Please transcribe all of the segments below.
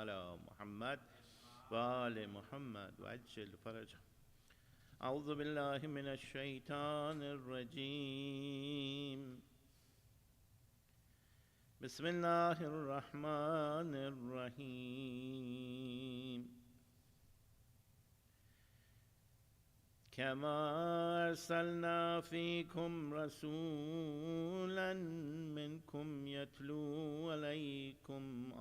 على محمد وآل محمد وعجل فرجه. أعوذ بالله من الشيطان الرجيم. بسم الله الرحمن الرحيم. كما أرسلنا فيكم رسولا منكم يتلو عليكم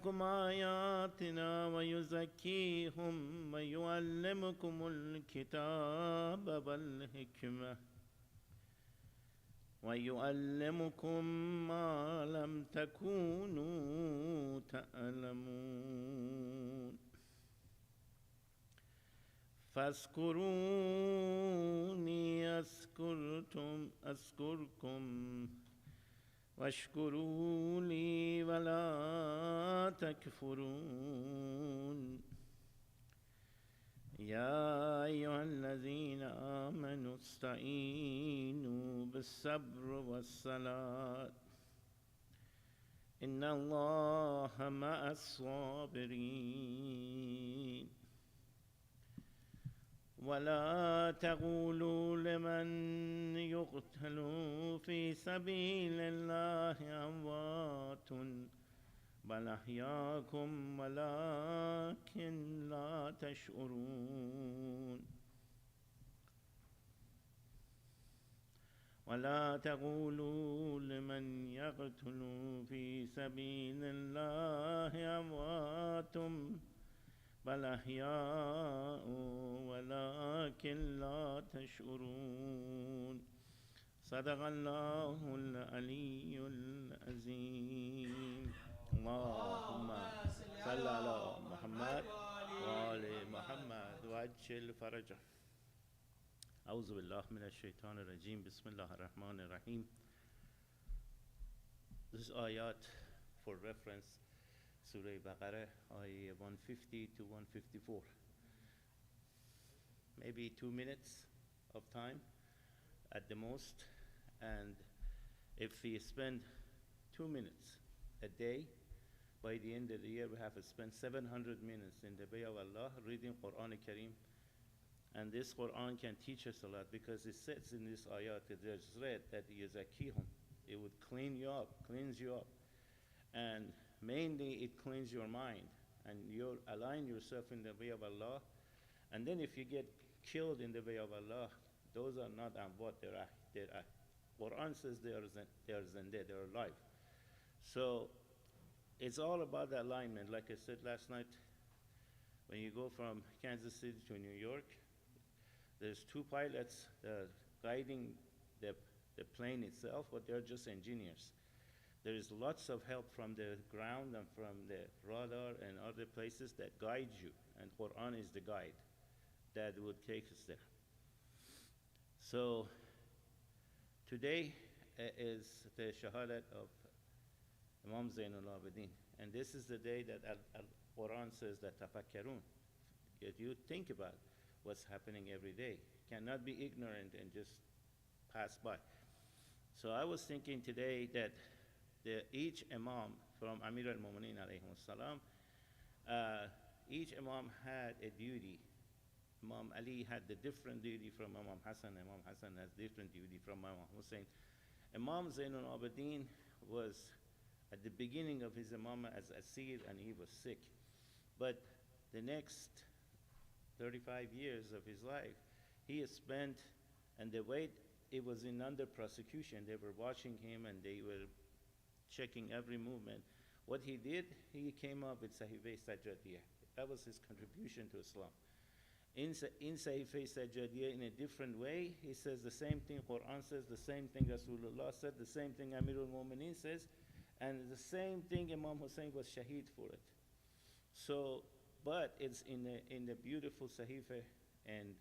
آياتنا ويزكيهم ويعلمكم الكتاب والحكمة ويعلمكم ما لم تكونوا تعلمون فاذكروني أذكركم واشكروا لي ولا تكفرون. يا أيها الذين آمنوا استعينوا بالصبر والصلاة إن الله مع الصابرين. ولا تقولوا لمن يقتل في سبيل الله أموات بل أحياء ولكن لا تشعرون. ولا تقولوا لمن يقتل في سبيل الله أموات بل أحياء ولكن لا تشعرون. صدق الله العلي العظيم. اللهم صل على محمد وآل محمد وعجل فرجه. أعوذ بالله من الشيطان الرجيم. بسم الله الرحمن الرحيم. This ayat for reference, Surah Baqarah, ayah 150 to 154. Maybe 2 minutes of time at the most, and if we spend 2 minutes a day, by the end of the year we have to spend 700 minutes in the way of Allah reading Quran Kareem. And this Quran can teach us a lot, because it says in this ayat that there's read that yuzakihum, it would cleanse you up. And mainly it cleans your mind, and you align yourself in the way of Allah. And then if you get killed in the way of Allah, those are not what they're Quran says they are zindeh, they are alive. So it's all about the alignment. Like I said last night, when you go from Kansas City to New York, there's 2 pilots guiding the plane itself, but they're just engineers. There is lots of help from the ground and from the radar and other places that guide you, and Quran is the guide that would take us there. So today is the Shahadat of Imam Zainul Abidin, and this is the day that Quran says that tafakkarun, that you think about what's happening every day. Cannot be ignorant and just pass by. So I was thinking today that each Imam from Amir al-Mu'mineen alayhi salam, each Imam had a duty. Imam Ali had the different duty from Imam Hassan. Imam Hassan has different duty from Imam Hussain. Imam Zainul Abidin was at the beginning of his Imam as Asir, and he was sick. But the next 35 years of his life, he has spent, and the way it was in under prosecution, they were watching him and they were checking every movement. What he did, he came up with Sahifa Sajjadiyah. That was his contribution to Islam. In Sahifa Sajjadiyah, in a different way, he says the same thing Quran says, the same thing Rasulullah said, the same thing Amirul Mu'mineen says, and the same thing Imam Hussain was shaheed for it. So, but it's in the beautiful Sahifa, and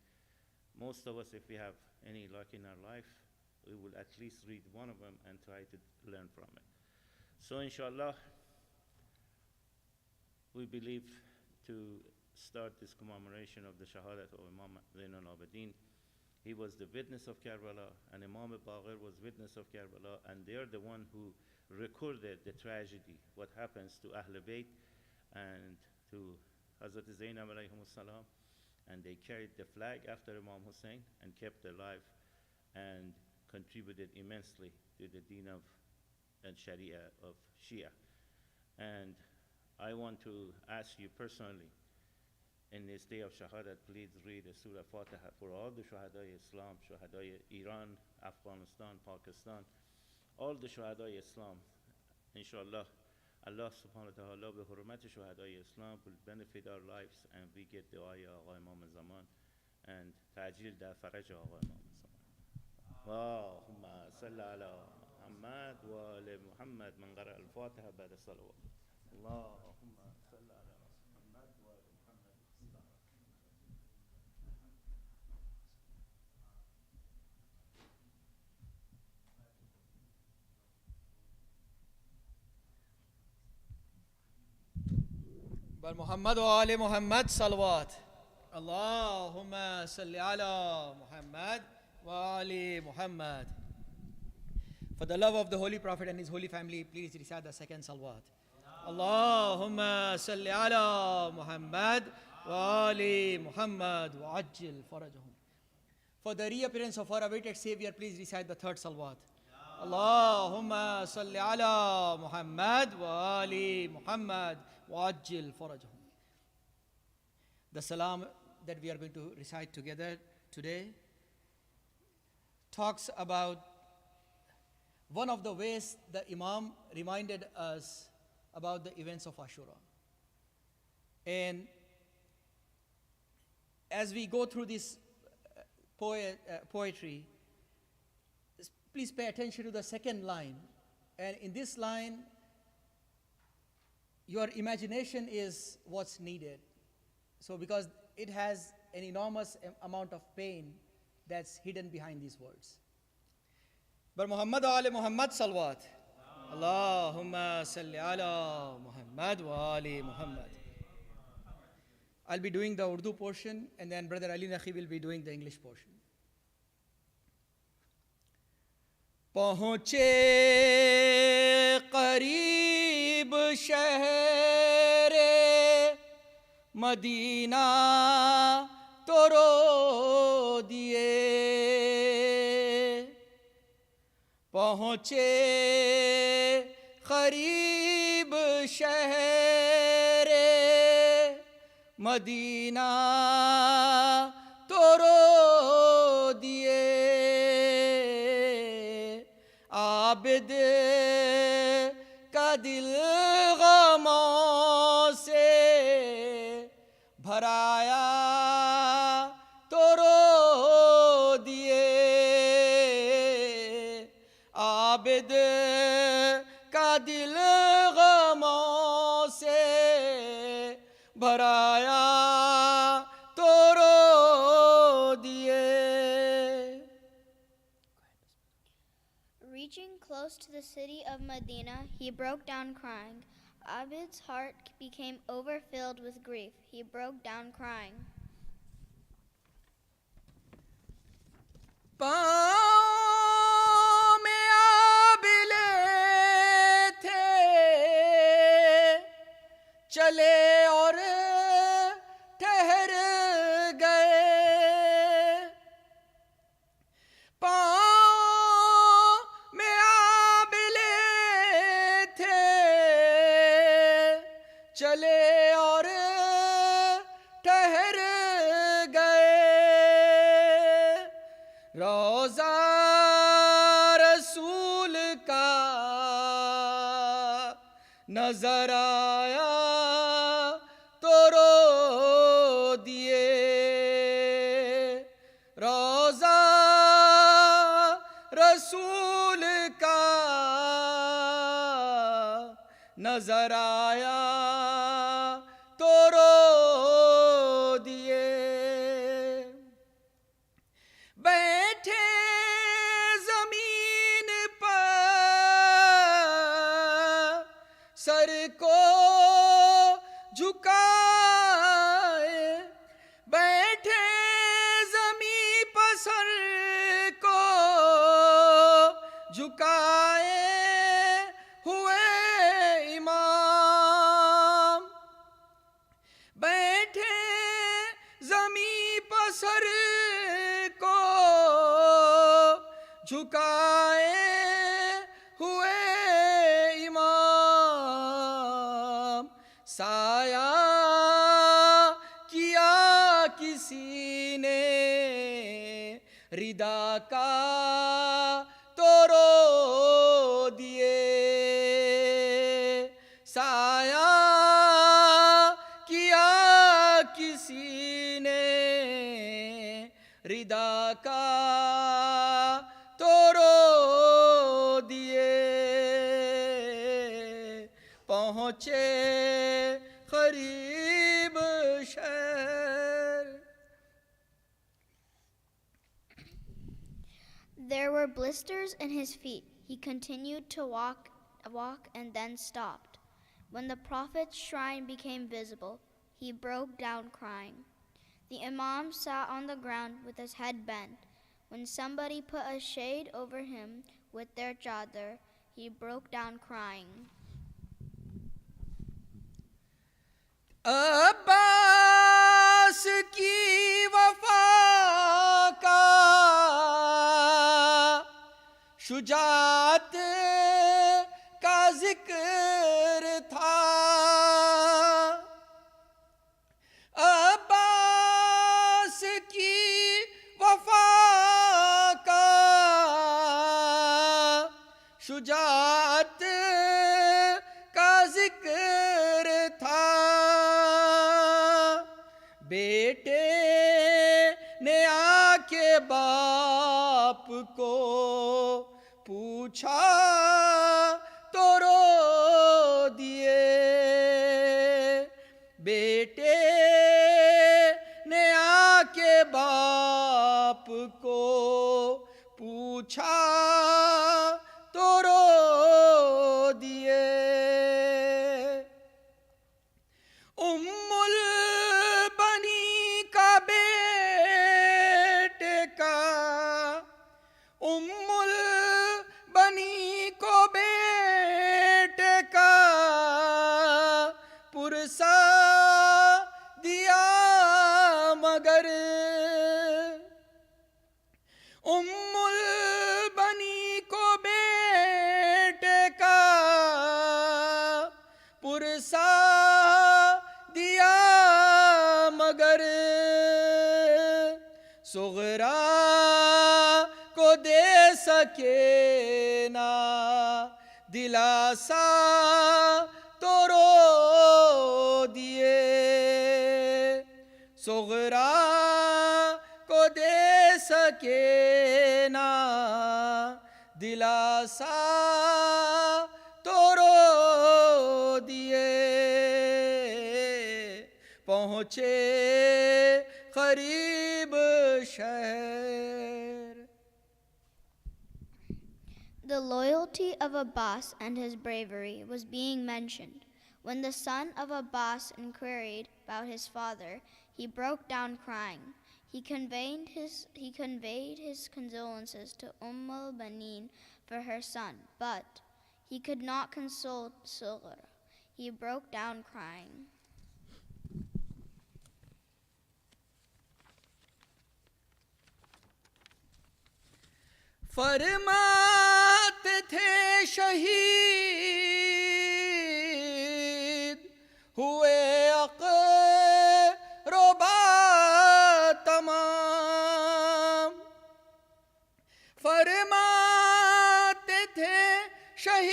most of us, if we have any luck in our life, we will at least read one of them and try to learn from it. So inshallah, we believe to start this commemoration of the Shahadat of Imam Zainul Abidin He was the witness of Karbala, and Imam Baqir was witness of Karbala, and they're the one who recorded the tragedy, what happens to Ahl Bayt and to Hazrat Zainab alayhim salam, and they carried the flag after Imam Hussain and kept alive and contributed immensely to the deen of and Sharia of Shia. And I want to ask you personally, in this day of Shahadat, please read the Surah Fatiha for all the Shuhadai Islam, Shuhadai Iran, Afghanistan, Pakistan, all the Shuhadai Islam. Inshallah, Allah subhanahu wa ta'ala bi hurmat Shuhadai Islam will benefit our lives, and we get dua ya Agha Imam Zaman and ta'jil da faraj Agha Imam Zaman. Allahumma salli ala Muhammad wa ali Muhammad man qara al-Fatiha ba'da salawat. Allahumma salli ala Muhammad wa ali Muhammad. بل محمد و آل محمد صلوات. اللهم صل على Muhammad wa ali Muhammad. For the love of the Holy Prophet and his holy family, please recite the second salawat. Allahumma salli ala Muhammad wa ali Muhammad wa ajil farajahum. For the reappearance of our awaited Savior, please recite the third salawat. Allahumma salli ala Muhammad wa ali Muhammad wa ajil farajahum. The salam that we are going to recite together today talks about one of the ways the Imam reminded us about the events of Ashura. And as we go through this poetry, please pay attention to the second line. And in this line, your imagination is what's needed. So because it has an enormous amount of pain that's hidden behind these words. But Muhammad wa ali Muhammad salawat. Allahumma salli ala Muhammad wa ali Muhammad. I'll be doing the Urdu portion, and then Brother Ali Nakhi will be doing the English portion. پہنچے قریب شہر مدینہ تو رو دیے، پہنچے قریب شہر مدینہ تو رو دیے، عابد کا دل غموں سے بھرایا تو رو دیے، عابد کا دل غموں سے بھرایا تو رو دیے. Reaching close to the city of Medina, he broke down crying. Abid's heart became overfilled with grief. He broke down crying. پاؤں میں آبلے تھے چلے اور ٹھہر گئے، پاؤں میں آبلے تھے چلے اور ٹھہر گئے، روضہ رسول کا نظر آیا تو رو دیے، روضہ رسول کا نظر آیا تو رو دیے، بیٹھے زمین پر سر کو جھکائے، بیٹھے زمین پر سر جھکائے ہوئے امام، سایہ کیا کسی نے ردا کا تو رو دیے، سایہ کیا کسی نے ردا کا تو رو دیے، پہنچے قریب شہر. There were blisters in his feet. He continued to walk and then stopped. When the Prophet's shrine became visible, he broke down crying. The Imam sat on the ground with his head bent. When somebody put a shade over him with their chadar, he broke down crying. عباس کی وفا کا شجاعت کا ذکر تھا، عباس کی وفا کا شجاعت کا ذکر تھا، بیٹے نے آ کے باپ کو پوچھا تو رو دیے، بیٹے نے آ کے باپ کو پوچھا تو رو دیے، ام البنی کا بیٹے کا، ام البنی کو بیٹے کا پرسا دیا، مگر ام البنی کو بیٹے کا پرسا دیا، مگر صغرا کو دے سکے نا دلاسا تو رو دیے، صغرا کو دے سکے نا دلاسا تو رو دیے، پہنچے قریب شہر. The loyalty of Abbas and his bravery was being mentioned. When the son of Abbas inquired about his father, he broke down crying. He conveyed his condolences to al-Banin for her son, but he could not console Sughra. He broke down crying. فرماتے تھے شہید ہوئے اقربا تمام، فرماتے تھے شہید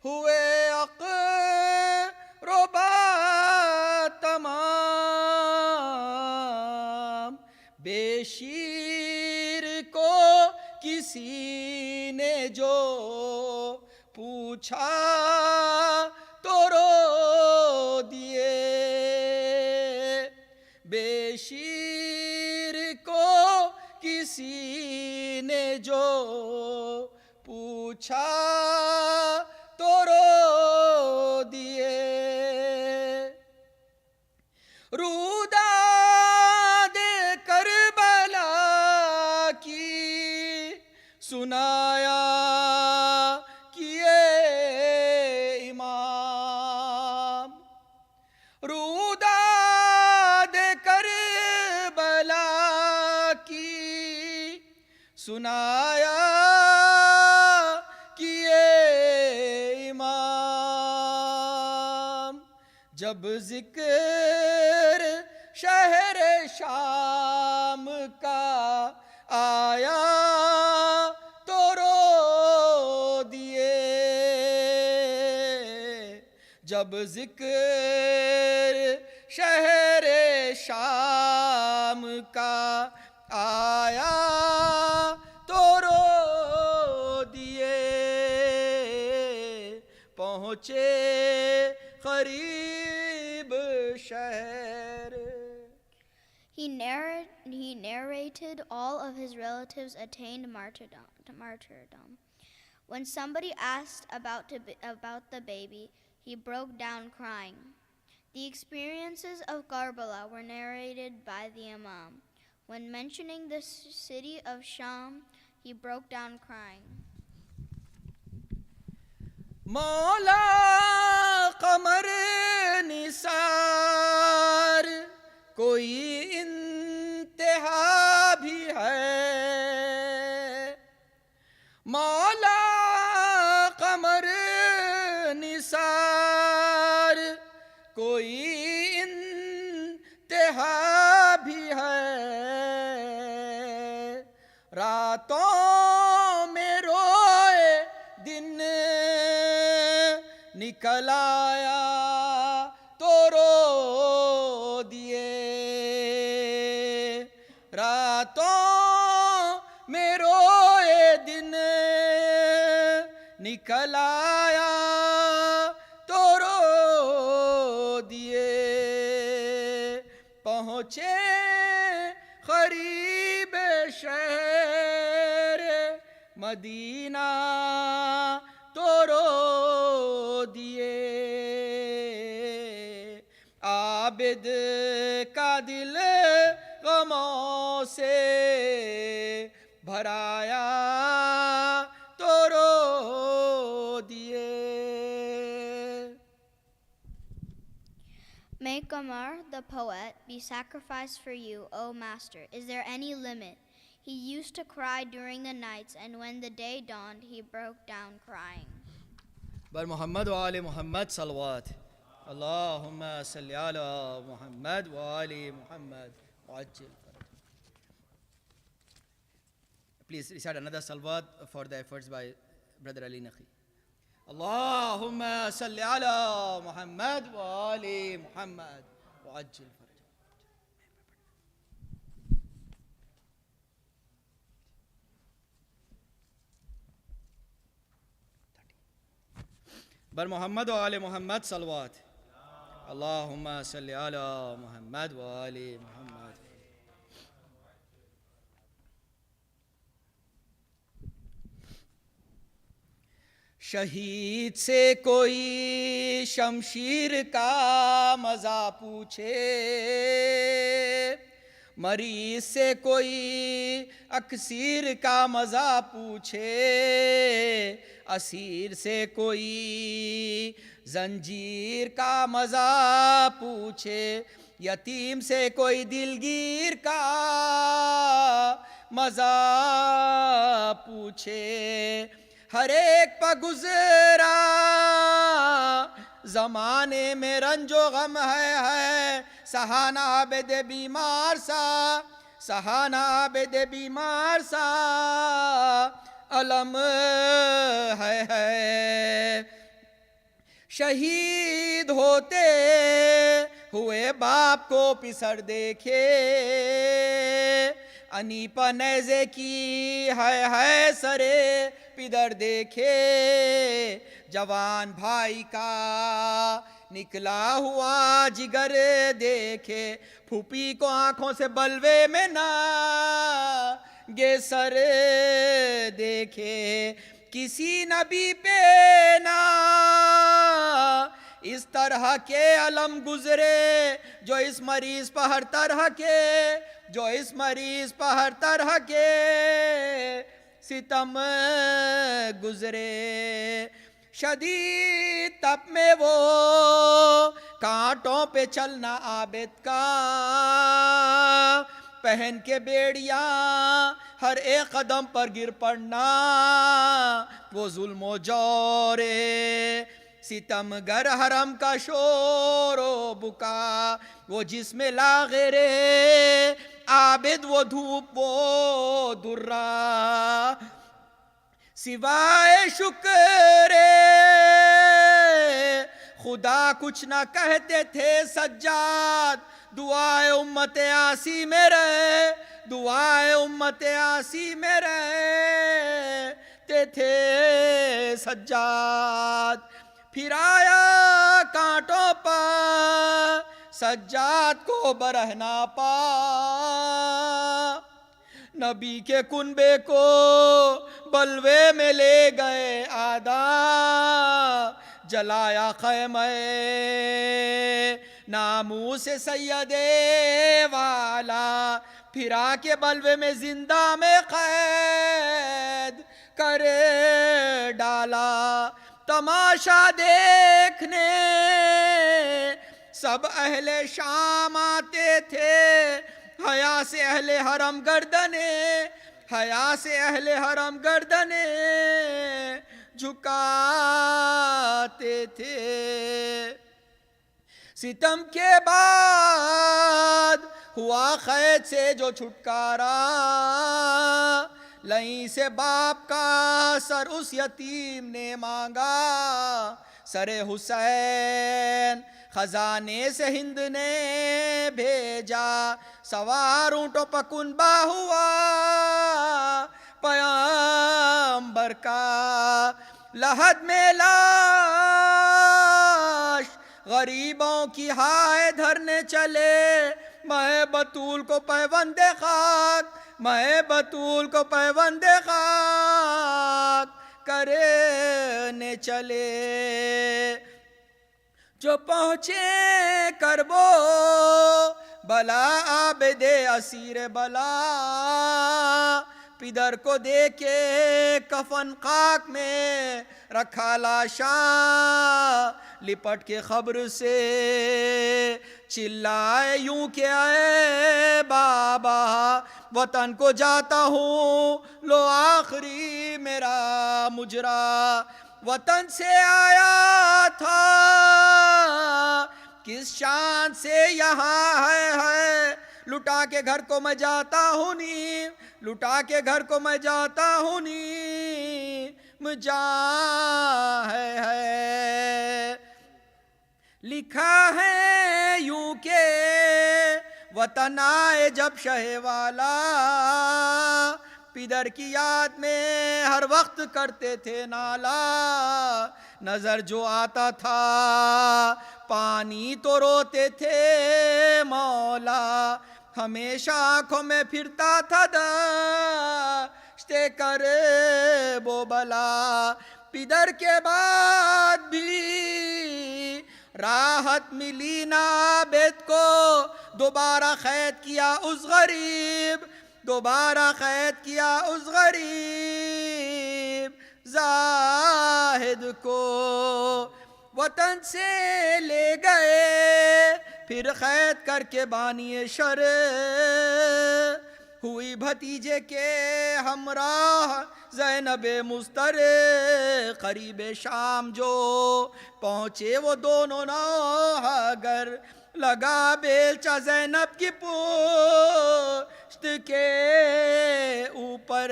ہوئے اقربا تمام، بے شیر کو کسی نے جو پوچھا تو رو دیے، بے شیر کو کسی نے جو پوچھا تو رو دیے، روداد کربلا کی سنایا کیے امام، روداد کربلا کی آیا کیے امام، جب ذکر شہر شام کا آیا تو رو دیے، جب ذکر شہر شام کا آیا تو رو دیے، پہنچے قریب شہر. He narrated all of his relatives attained martyrdom. When somebody asked about the baby, he broke down crying. The experiences of Karbala were narrated by the Imam. When mentioning the city of Sham, he broke down crying. مولا قمر نثار کوئی انتہا بھی ہے، مولا قمر نثار کوئی انتہا بھی ہے، راتوں میں روئے دن نکل آیا تو رو دیے، راتوں میں روئے دن نکل آیا تو رو دیے، پہنچے قریب شہر مدینہ تو رو دیے، عابد کا دل غموں سے بھرایا تو رو دیے. May Qamar, the poet, be sacrificed for you, O Master. Is there any limit? He used to cry during the nights, and when the day dawned, he broke down crying. بر محمد وآل محمد صلوات. اللہم صلی علی محمد وآل محمد وعجل fridge. Please recite another salawat for the efforts by Brother Ali Nakhi. اللہم صلی علی محمد وآل محمد وعجل fridge. بر محمد و آل محمد صلوات. اللہم صلی علی محمد و آل محمد. شہید سے کوئی شمشیر کا مزہ پوچھے، مریض سے کوئی اکسیر کا مزہ پوچھے، اسیر سے کوئی زنجیر کا مزہ پوچھے، یتیم سے کوئی دلگیر کا مزہ پوچھے، ہر ایک پہ گزرا زمانے میں رنج و غم ہے، سہانا عابد بیمار سا، سہانا عابد بیمار سا علم ہے. شہید ہوتے ہوئے باپ کو پسر دیکھے، انیپا نیزے کی ہے سرے پدر دیکھے، جوان بھائی کا نکلا ہوا جگر دیکھے، پھوپھی کو آنکھوں سے بلوے میں نہ گے سر دیکھے، کسی نبی پہ نہ اس طرح کے علم گزرے، جو اس مریض پہ ہر طرح کے، جو اس مریض پہ ہر طرح کے ستم گزرے. شدید تپ میں وہ کانٹوں پہ چلنا عابد کا، پہن کے بیڑیاں ہر ایک قدم پر گر پڑنا وہ ظلم و جور ستم گر حرم کا شور و بکا وہ جسم لاغر عابد وہ دھوپ وہ درہ سوائے شکر خدا کچھ نہ کہتے تھے سجاد دعائے امت آسی میں رہے دعائے امت آسی میں رہتے تھے سجاد پھر آیا کانٹوں پر سجاد کو برہنا پا نبی کے کنبے کو بلوے میں لے گئے آدھا جلایا خیمہ ناموس سید والا پھرا کے بلوے میں زندہ میں قید کر ڈالا تماشا دیکھنے سب اہل شام آتے تھے حیا سے اہل حرم گردنے حیا سے اہل حرم گردنے جھکاتے تھے ستم کے بعد ہوا قید سے جو چھٹکارا لہیں سے باپ کا سر اس یتیم نے مانگا سر حسین خزانے سے ہند نے بھیجا سوار اونٹوں پہ کنبا ہوا پیغمبر کا لحد میں لاش غریبوں کی ہائے دھرنے چلے میں بطول کو پیوند خاک میں بطول کو پیوند خاک کرنے چلے جو پہنچے کربو بلا عابد اسیر بلا پدر کو دیکھے کفن خاک میں رکھا لاشا لپٹ کے خبر سے چلائے یوں کہ اے بابا وطن کو جاتا ہوں لو آخری میرا مجرا وطن سے آیا تھا کس شان سے یہاں ہے لٹا کے گھر کو میں جاتا ہوں نیم لٹا کے گھر کو میں جاتا ہوں نیم جا ہے لکھا ہے یوں کہ وطن آئے جب شہ والا پدر کی یاد میں ہر وقت کرتے تھے نالا نظر جو آتا تھا پانی تو روتے تھے مولا ہمیشہ آنکھوں میں پھرتا تھا داشتے کرے بو بلا پدر کے بعد بھی راحت ملی نہ عابد کو دوبارہ قید کیا اس غریب دوبارہ قید کیا اس غریب زاہد کو وطن سے لے گئے پھر قید کر کے بانی شر ہوئی بھتیجے کے ہمراہ زینب مستر قریب شام جو پہنچے وہ دونوں نوحگر لگا بیلچہ زینب کی پشت کے اوپر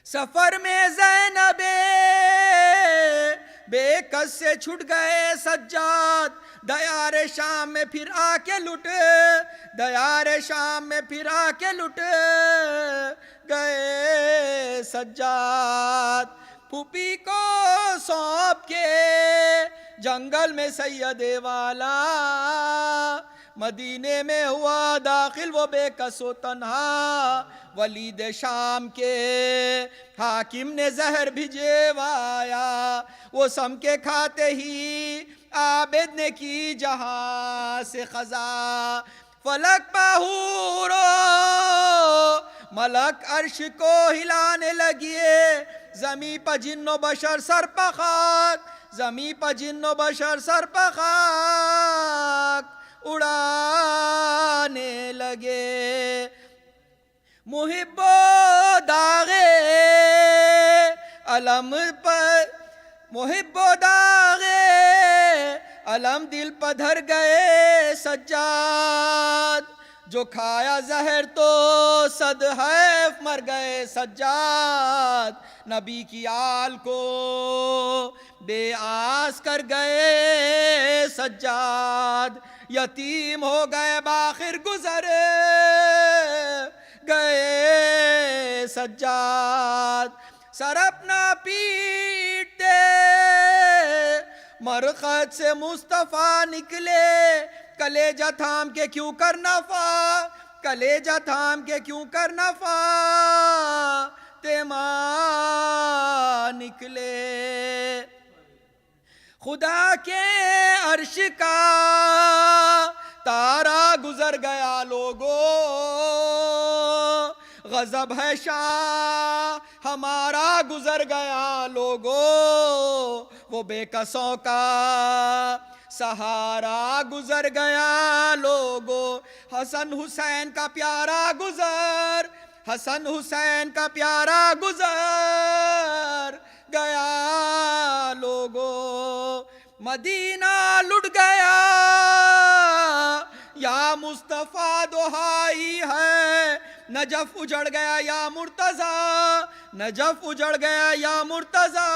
سفر میں زینب بے کس سے چھٹ گئے سجاد دیار شام میں پھر آ کے لٹ دیار شام میں پھر آ کے لٹ گئے سجاد پھوپھی کو سونپ کے جنگل میں سید والا مدینے میں ہوا داخل وہ بے کس و تنہا ولید شام کے حاکم نے زہر بھجوایا وہ سم کے کھاتے ہی عابد نے کی جہاں سے خزا فلک پہورو ملک عرش کو ہلانے لگیے زمیں پہ جن و بشر سر پہ خاک زمیں پہ جن و بشر سر پہ خاک اڑانے لگے محب داغ علم پر محب داغ علم دل پدھر گئے سجاد جو کھایا زہر تو صد حیف مر گئے سجاد نبی کی آل کو بے آس کر گئے سجاد یتیم ہو گئے باخر گزر گئے سجاد سر اپنا پیٹتے مرقد سے مصطفیٰ نکلے کلیجہ تھام کے کیوں کر نفع کلیجہ تھام کے کیوں کر نفع تیما نکلے خدا کے عرش کا تارا گزر گیا لوگو غضب ہے شاہ ہمارا گزر گیا لوگو وہ بے کسوں کا سہارا گزر گیا لوگو حسن حسین کا پیارا گزر حسن حسین کا پیارا گزر گیا لوگو مدینہ لٹ گیا یا مصطفیٰ دہائی ہے نجف اجڑ گیا یا مرتضیٰ نجف اجڑ گیا یا مرتضیٰ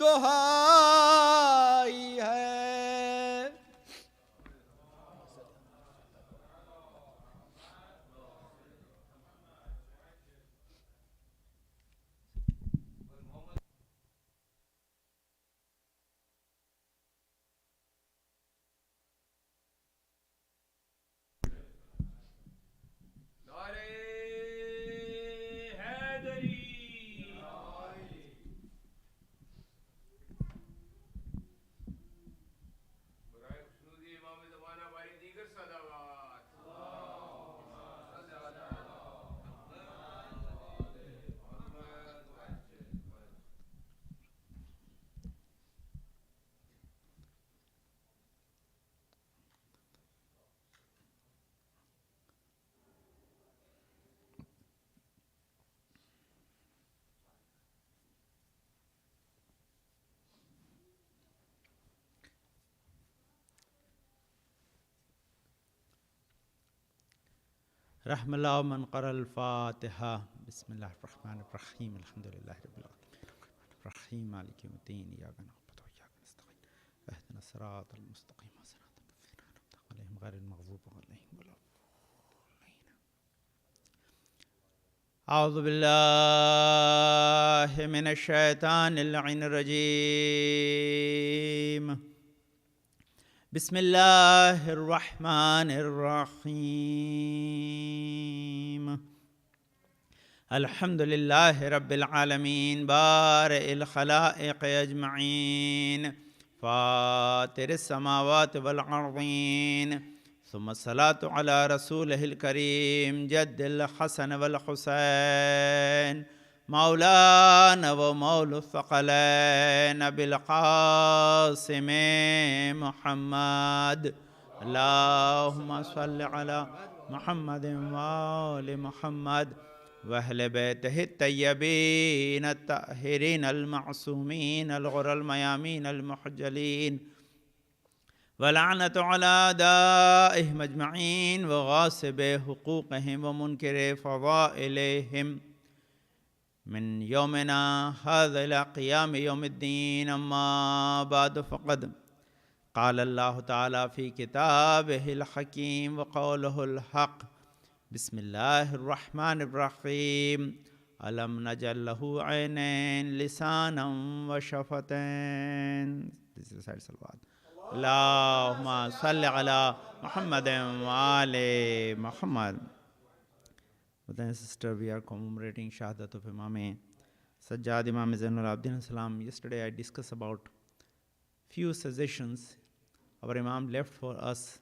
دہائی ہے رحم اللہ من قرأ الفاتحہ بسم اللہ الرحمن الرحیم الحمدللہ رب العالمین الرحیم مالک یوم الدین ایاک نعبد و ایاک نستعین اہدنا الصراط المستقیم صراط الذین انعمت علیہم غیر المغضوب علیہم ولا الضالین اعوذ باللہ من الشیطان اللعین الرجیم بسم اللہ الرحمن الرحیم الحمد للہ رب العالمین بارئ الخلائق اجمعین فاطر السماوات والارضین ثم الصلاة على رسولہ الکریم جد الحسن والحسین مولانا و مول الثقلین بالقاسم محمد اللہم صل علی محمد و آل محمد واہل بیتہ الطیبین الطاہرین المعصومین الغر المیامین المحجلین ولعنت علی اعدائہم اجمعین وغاصب حقوقہم ومنکر فضائلہم من یومنا هذا الى قیام یوم الدین اما بعد فقد قال اللہ تعالی فی کتابہ الحکیم وقولہ الحق بسم اللہ الرحمن الرحیم الم نجعل لہ عینین لسانا وشفتین اللہم صل علی محمد وآل محمد. Brother and sister, we are commemorating Shahadat of Imam Sajjad Imam Zainul Abidin Salam. Yesterday I discussed about few suggestions our Imam left for us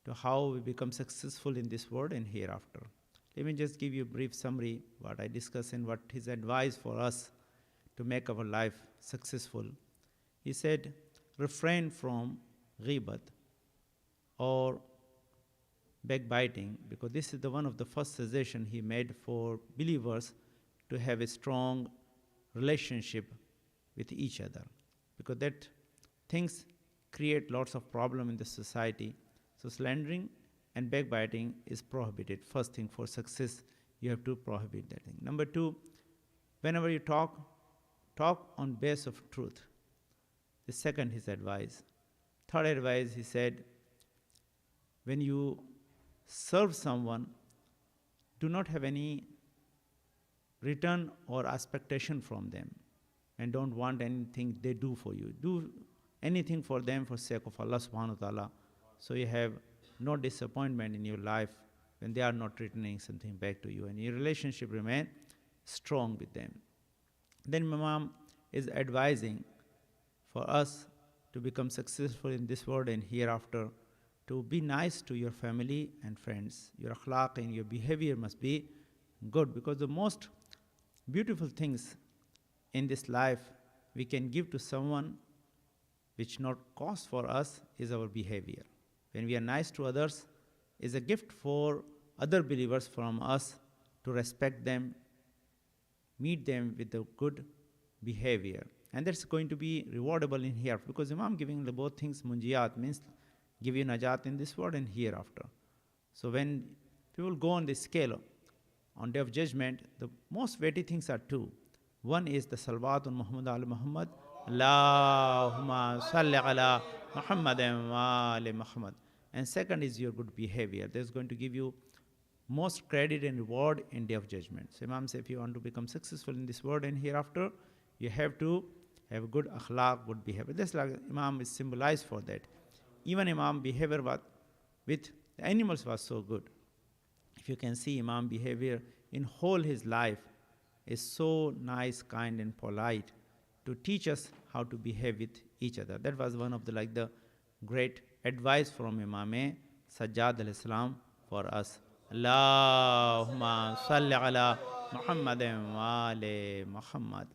to how we become successful in this world and hereafter. Let me just give you a brief summary what I discussed and what his advice for us to make our life successful. He said, refrain from ghibat or backbiting, because this is the one of the first suggestion he made for believers to have a strong relationship with each other, because that things create lots of problem in the society. So slandering and backbiting is prohibited. First thing, for success, you have to prohibit that thing. Number two, whenever you talk on base of truth. The second, his advice. Third advice, he said, when you serve someone, do not have any return or expectation from them, and don't want anything they do for you. Do anything for them for sake of Allah subhanahu wa ta'ala, so you have no disappointment in your life when they are not returning something back to you, and your relationship remain strong with them. Then Imam is advising for us to become successful in this world and hereafter, to be nice to your family and friends. Your akhlaq and your behavior must be good, because the most beautiful things in this life we can give to someone which not cost for us is our behavior. When we are nice to others, is a gift for other believers from us to respect them, meet them with the good behavior. And that's going to be rewardable in here, because Imam giving the both things, munjiyat means give you najat in this world and hereafter. So when people go on this scale, on Day of Judgment, the most weighty things are two. One is the salawat on Muhammad ala Muhammad, Allahumma salli ala Muhammadin wa ali Muhammad. And second is your good behavior. That's going to give you most credit and reward in Day of Judgment. So Imam says, if you want to become successful in this world and hereafter, you have to have good akhlaq, good behavior. That's like Imam is symbolized for that. Even Imam behavior with the animals was so good. If you can see Imam behavior in whole his life is so nice, kind and polite to teach us how to behave with each other. That was one of the great advice from Imam Sajjad al-Islam for us. Allahumma salli ala Muhammadin wa ali Muhammad.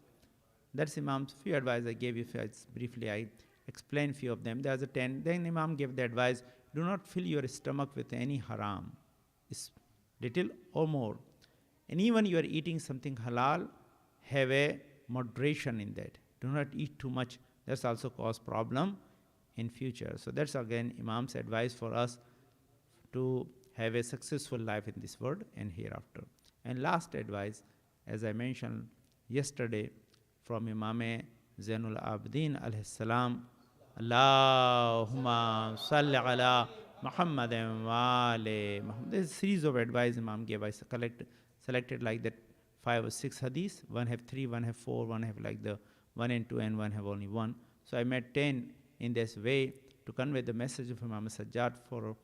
That's Imam's few advice I gave you. Briefly, I explained few of them. There's a 10. Then Imam gave the advice, do not fill your stomach with any haram. It's little or more. And even you are eating something halal, have a moderation in that. Do not eat too much. That's also cause problem in future. So that's again Imam's advice for us to have a successful life in this world and hereafter. And last advice, as I mentioned yesterday, from Imam Zainul Abidin alayhi salam, Allahumma salli ala Muhammadin wa ali Muhammad. There's a series of advice Imam gave. I selected like that 5 or 6 hadiths. One have 3, one have 4, one have like the 1 and 2, and one have only 1. So I made 10 in this way to convey the message of Imam Sajjad for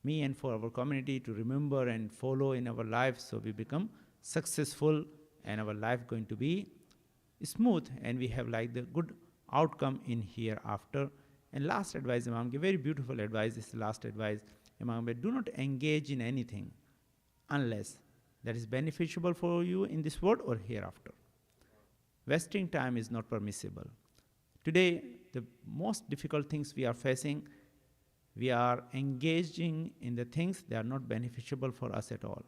me and for our community to remember and follow in our life, so we become successful and our life going to be smooth and we have like the good outcome in hereafter. And last advice Imam gave, very beautiful advice. This is the last advice Imam gave. Do not engage in anything unless that is beneficial for you in this world or hereafter. Wasting time is not permissible. Today, the most difficult things we are facing, we are engaging in the things that are not beneficial for us at all.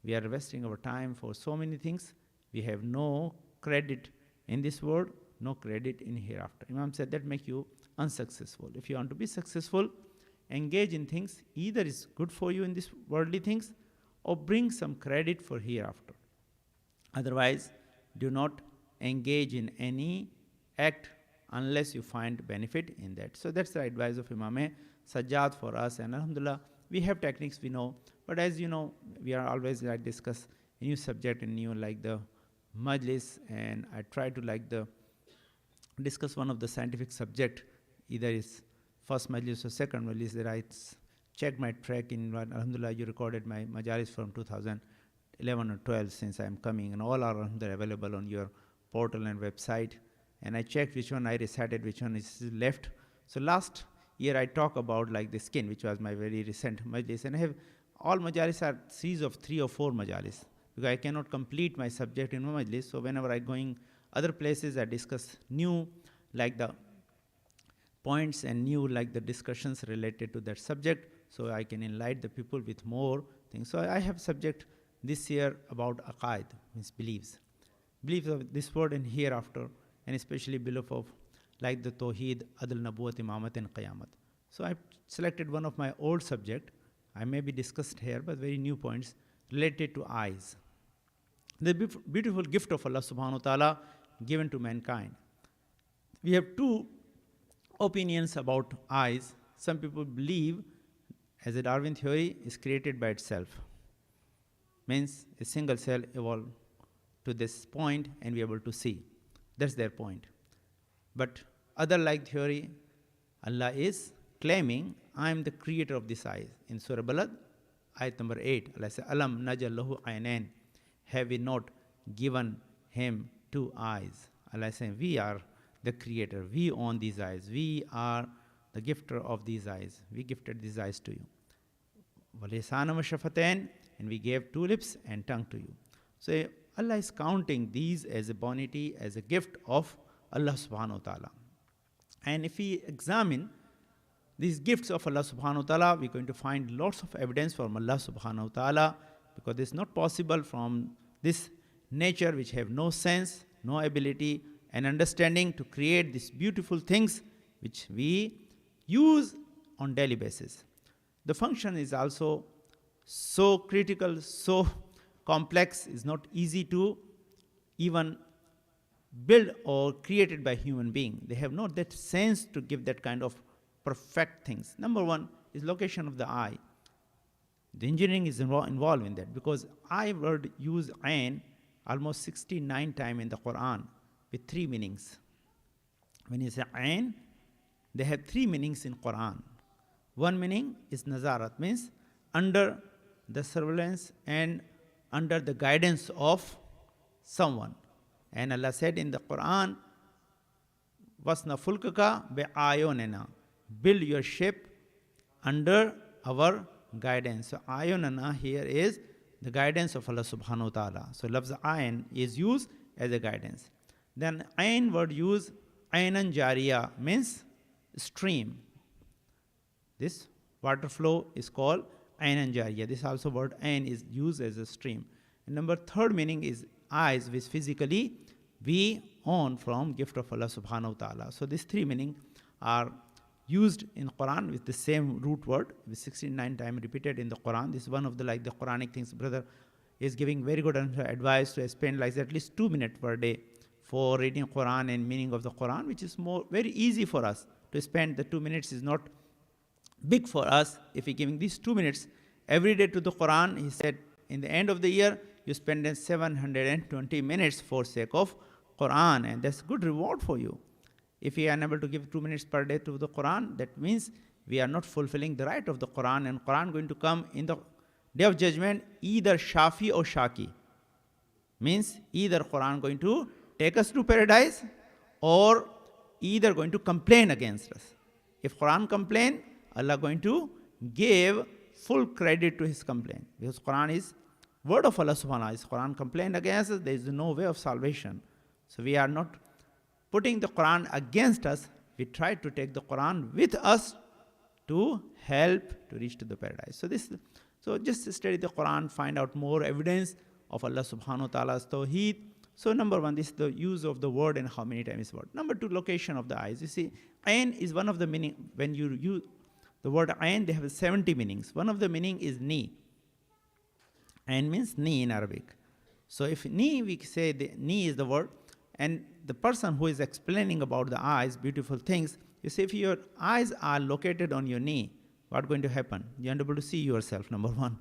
We are wasting our time for so many things. We have no credit in this world, no credit in hereafter. Imam said that make you unsuccessful. If you want to be successful, engage in things either is good for you in these worldly things or bring some credit for hereafter. Otherwise, do not engage in any act unless you find benefit in that. So that's the advice of Imam Sajjad for us. And alhamdulillah, we have techniques we know, but as you know, we are always like discuss a new subject and new like the Majlis, and I try to like the discuss one of the scientific subject, either is first Majlis or second Majlis, that I check my track in, alhamdulillah, you recorded my Majalis from 2011 or 12 since I am coming, and all are alhamdulillah available on your portal and website. And I checked which one I recited, which one is left. So last year I talk about like the skin, which was my very recent Majlis, and I have all Majalis are series of 3 or 4 Majalis, because I cannot complete my subject in one Majlis. So whenever I going other places, I discuss new like the points and new like the discussions related to that subject. so I can enlighten the people with more things. So I have subject this year about aqaid, means beliefs. Beliefs of this world and hereafter, and especially belief of like the Tawheed, Adl, Nabuwat, Imamat and Qayamat. So I selected one of my old subject. I may be discussed here, but very new points related to eyes. The beautiful gift of Allah subhanahu wa ta'ala given to mankind. We have two opinions about eyes. Some people believe, as a Darwin theory, is created by itself. Means a single cell evolved to this point and we are able to see. That's their point. But other like theory, Allah is claiming, I am the creator of this eyes. In Surah Balad, ayat number 8, Allah says, Alam najal lahu aynain. Have we not given him two eyes? Allah says, we are the creator. We own these eyes. We are the gifter of these eyes. We gifted these eyes to you. وَلِسَانًا وَشَفَتَيْنِ, and we gave two lips and tongue to you. So Allah is counting these as a bounty, as a gift of Allah subhanahu wa ta'ala. And if we examine these gifts of Allah subhanahu wa ta'ala, we're going to find lots of evidence from Allah subhanahu wa ta'ala, because it's not possible from this nature which have no sense, no ability and understanding to create these beautiful things which we use on daily basis. The function is also so critical, so complex, is not easy to even build or created by human being. They have not that sense to give that kind of perfect things. Number one is location of the eye. The engineering is involved in that, because eye word use ain almost 69 times in the Quran with three meanings. When you say ain, they have three meanings in Quran. One meaning is nazarat, means under the surveillance and under the guidance of someone. And Allah said in the Quran, Wasna fulkaka be ayonena, build your ship under our guidance. So ayonana here is the guidance of Allah subhanahu wa ta'ala. So lafz ayn is used as a guidance. Then ayn word used, aynan jariya, means stream. This water flow is called aynan jariya. This also word ayn is used as a stream. And number third meaning is eyes, which physically we own from gift of Allah subhanahu wa ta'ala. So these three meaning are used in Quran with the same root word, with 69 times repeated in the Quran. This is one of the like the Quranic things. Brother is giving very good advice to spend like at least 2 minutes per day for reading Quran and meaning of the Quran, which is more very easy for us to spend. The 2 minutes is not big for us. If we're giving these 2 minutes every day to the Quran, he said in the end of the year you spend 720 minutes for sake of Quran, and that's good reward for you. If we are unable to give 2 minutes per day to the Quran, that means we are not fulfilling the right of the Quran, and Quran going to come in the day of judgment either Shafi or Shaki. Means either Quran going to take us to paradise or either going to complain against us. If Quran complain, Allah going to give full credit to his complaint, because Quran is word of Allah subhanahu wa ta'ala. If Quran complained against us, there is no way of salvation. So we are not putting the Quran against us. We try to take the Quran with us to help to reach to the paradise. So just study the Quran, find out more evidence of Allah subhanahu wa ta'ala's tawheed. So number one, this is the use of the word and how many times word. Number two, location of the eyes. You see, ayn is one of the meaning. When you use the word ayn, they have 70 meanings. One of the meaning is knee. Ayn means knee in Arabic. So if knee, we say the knee is the word. And the person who is explaining about the eyes, beautiful things, you say if your eyes are located on your knee, what's going to happen? You're unable to see yourself, number one.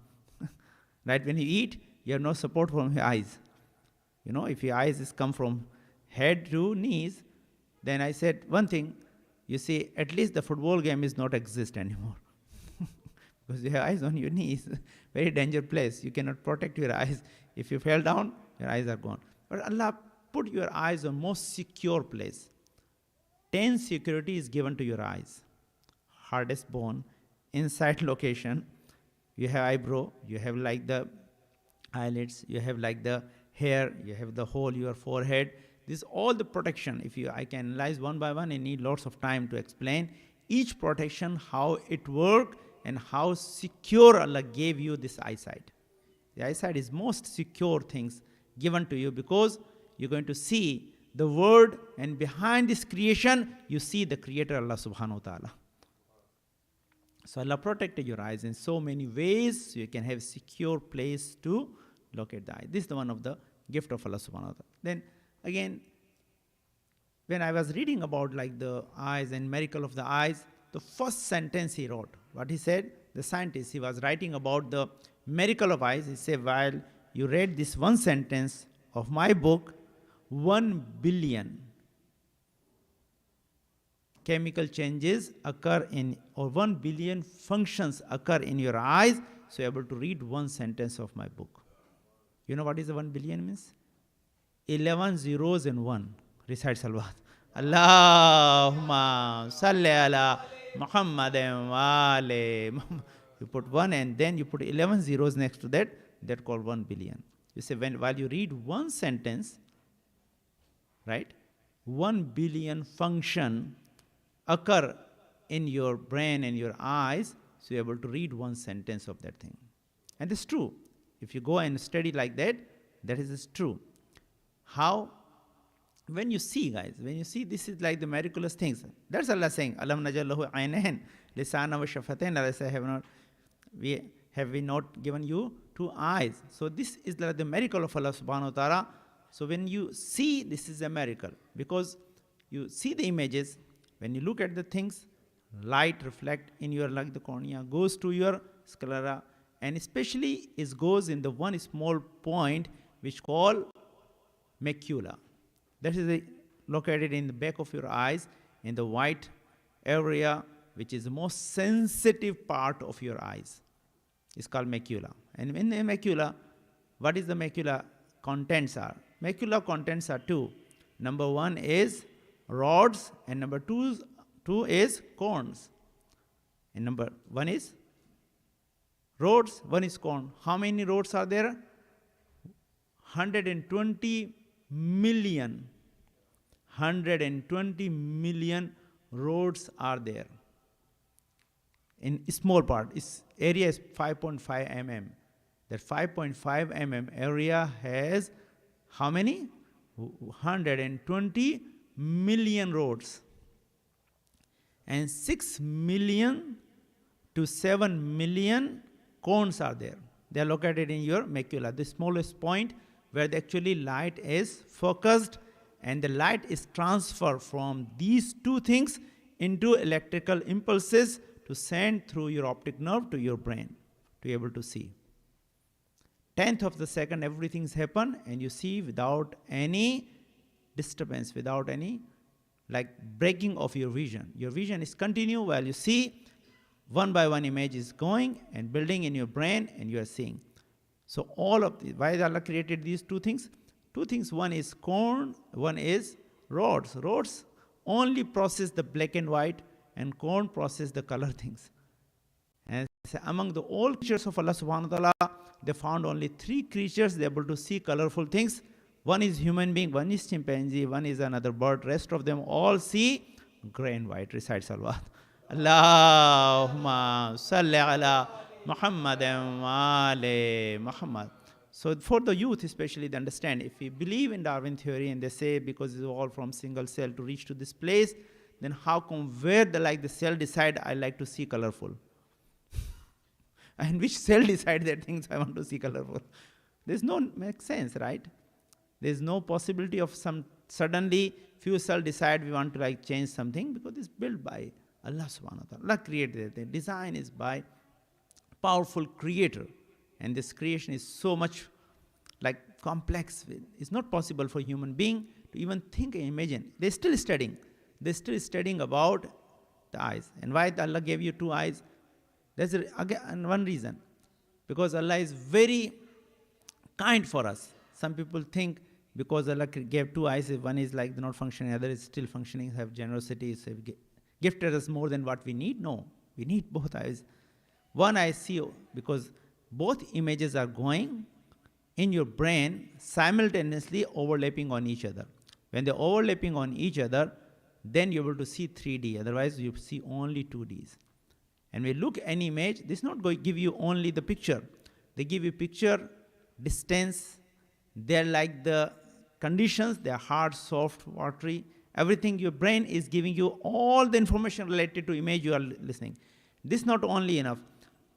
Right? When you eat, you have no support from your eyes. You know, if your eyes is come from head to knees, then I said one thing, you see, at least the football game is not exist anymore. Because you have eyes on your knees, very dangerous place. You cannot protect your eyes. If you fell down, your eyes are gone. But Allah put your eyes on most secure place. 10 security is given to your eyes. Hardest bone, inside location, you have eyebrow, you have like the eyelids, you have like the hair, you have the whole your forehead. This is all the protection. I can analyze one by one, I need lots of time to explain each protection, how it works and how secure Allah gave you this eyesight. The eyesight is most secure things given to you, because you're going to see the word, and behind this creation, you see the Creator Allah subhanahu wa ta'ala. So Allah protected your eyes in so many ways, so you can have secure place to locate the eye. This is the one of the gift of Allah subhanahu wa ta'ala. Then again, when I was reading about like the eyes and miracle of the eyes, the first sentence he wrote, what he said, the scientist, he was writing about the miracle of eyes. He said, while you read this one sentence of my book, 1 billion chemical changes occur in, or 1 billion functions occur in your eyes, so you're able to read one sentence of my book. You know what is the 1 billion means? 11 zeros and 1. Recite salawat. Allahumma salli ala Muhammadin wa ali Muhammad. You put 1 and then you put 11 zeros next to that, that called 1 billion. You say, while you read one sentence, right, 1 billion function occur in your brain and your eyes, so you're able to read one sentence of that thing. And it's true. If you go and study like that, that is true. How? When you see, guys, when you see, this is like the miraculous things. That's Allah saying, Alam najallahu aynahin, lisana wa shafatain. Allah say, have we not given you 2 eyes? So this is like the miracle of Allah subhanahu wa ta'ala. So when you see, this is a miracle, because you see the images. When you look at the things, light reflect in your, like the cornea, goes to your sclera, and especially it goes in the one small point which call macula. That is located in the back of your eyes, in the white area, which is the most sensitive part of your eyes. It's called macula. And in the macula, what is the macula contents are? Macula contents are 2. Number 1 is rods, and number 2 is cones. And number 1 is rods, 1 is cone. How many rods are there? 120 million. 120 million rods are there. In small part, its area is 5.5 mm. That 5.5 mm area has how many? 120 million rods. And 6 million to 7 million cones are there. They are located in your macula, the smallest point where the actually light is focused, and the light is transferred from these 2 things into electrical impulses to send through your optic nerve to your brain to be able to see. 10th of the second, everything's happened, and you see without any disturbance, without any like breaking of your vision. Your vision is continue while you see, one by one image is going and building in your brain, and you are seeing. So all of these, why Allah created these 2 things? 2 things, 1 is cone, 1 is rods. Rods only process the black and white, and cone process the color things. And among the all creatures of Allah subhanahu wa ta'ala, they found only 3 creatures they are able to see colorful things. 1 is human being, 1 is chimpanzee, 1 is another bird. Rest of them all see gray and white. Recite salawat. Allahumma salli ala Muhammadin wa ali Muhammad. So for the youth especially, they understand, if we believe in Darwin theory and they say because it's all from single cell to reach to this place, then how come where the cell decide I like to see colorful? And which cell decide that things I want to see colorful? There's no make sense, right? There's no possibility of some suddenly few cells decide we want to change something, because it's built by Allah subhanahu wa ta'ala. Allah created it. The design is by powerful creator. And this creation is so much complex. It's not possible for human being to even think and imagine. They're still studying. They're still studying about the eyes. And why Allah gave you 2 eyes? There's again one reason. Because Allah is very kind for us. Some people think because Allah gave 2 eyes, one is not functioning, other is still functioning, have generosity, so gifted us more than what we need. No, we need both eyes. One eye see, because both images are going in your brain simultaneously overlapping on each other. When they're overlapping on each other, then you're able to see 3D. Otherwise, you see only 2Ds. And when you look at any image, this is not going to give you only the picture. They give you picture, distance, they're like the conditions, they're hard, soft, watery. Everything your brain is giving you all the information related to image you are listening. This not only enough.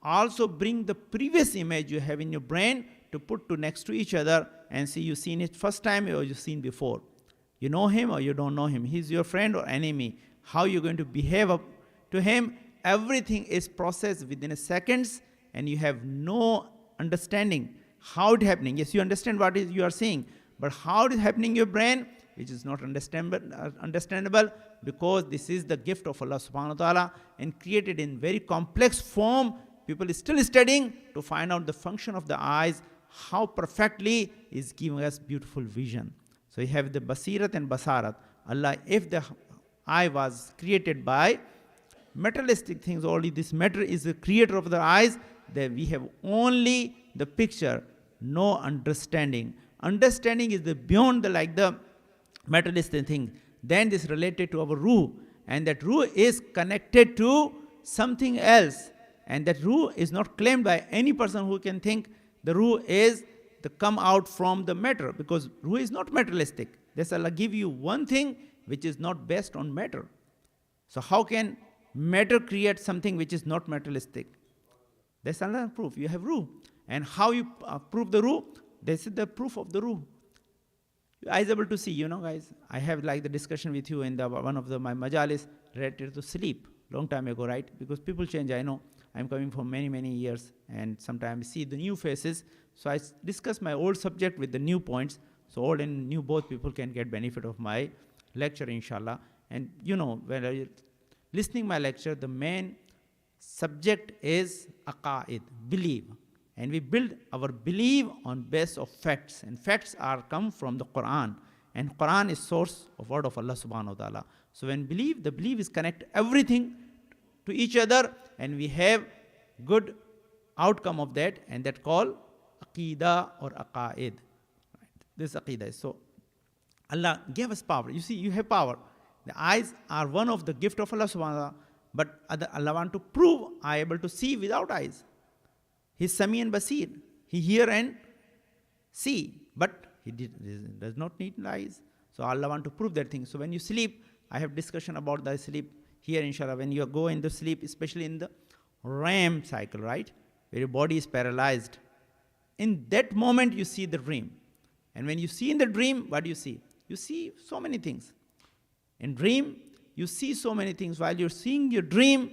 Also bring the previous image you have in your brain to put to next to each other and see you seen it first time or you seen before. You know him or you don't know him. He's your friend or enemy. How you're going to behave up to him. Everything is processed within a seconds and you have no understanding how it happening. Yes, you understand what is you are seeing, but how it is happening in your brain, which is not understandable, because this is the gift of Allah subhanahu wa ta'ala and created in very complex form. People is still studying to find out the function of the eyes, how perfectly is giving us beautiful vision. So you have the basirat and basarat. Allah, if the eye was created by materialistic things, only this matter is the creator of the eyes, then we have only the picture, no understanding. Understanding is the beyond the materialistic thing. Then this is related to our ruh, and that ruh is connected to something else, and that ruh is not claimed by any person who can think the ruh is the come out from the matter, because ruh is not materialistic. Thus Allah give you one thing which is not based on matter. So how can matter create something which is not materialistic? That's another proof. You have ruh. And how you prove the ruh? This is the proof of the ruh. Your eyes able to see, guys. I have the discussion with you in one of my majalis related to sleep. Long time ago, right? Because people change, I know. I'm coming from many, many years and sometimes see the new faces. So I discuss my old subject with the new points. So old and new both people can get benefit of my lecture, inshallah. And when I listening my lecture, the main subject is aqaid, belief. And we build our belief on base of facts. And facts are come from the Quran. And Quran is source of word of Allah subhanahu wa ta'ala. So when the belief is connect everything to each other, and we have good outcome of that, and that called aqidah or aqaid. Right. This aqidah is. So Allah gave us power. You see, you have power. The eyes are one of the gift of Allah subhanahu wa ta'ala, but Allah want to prove I able to see without eyes. He's Sami and Basir. He hear and see, but he does not need eyes. So Allah want to prove that thing. So when you sleep, I have discussion about the sleep here, inshallah. When you go into sleep, especially in the REM cycle, right, where your body is paralyzed, in that moment you see the dream. And when you see in the dream, what do you see? You see so many things. In dream, you see so many things. While you're seeing your dream,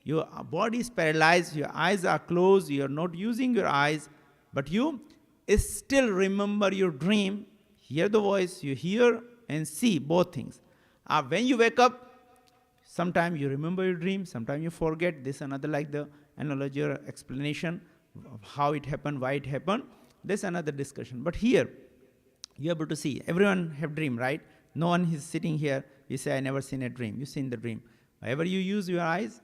your body is paralyzed, your eyes are closed, you're not using your eyes, but you still remember your dream, hear the voice, you hear and see both things. When you wake up, sometimes you remember your dream, sometimes you forget. This another like the analogy or explanation of how it happened, why it happened. This another discussion. But here, you're able to see. Everyone have dream, right? No one is sitting here, you say, I never seen a dream. You seen the dream. Whenever you use your eyes,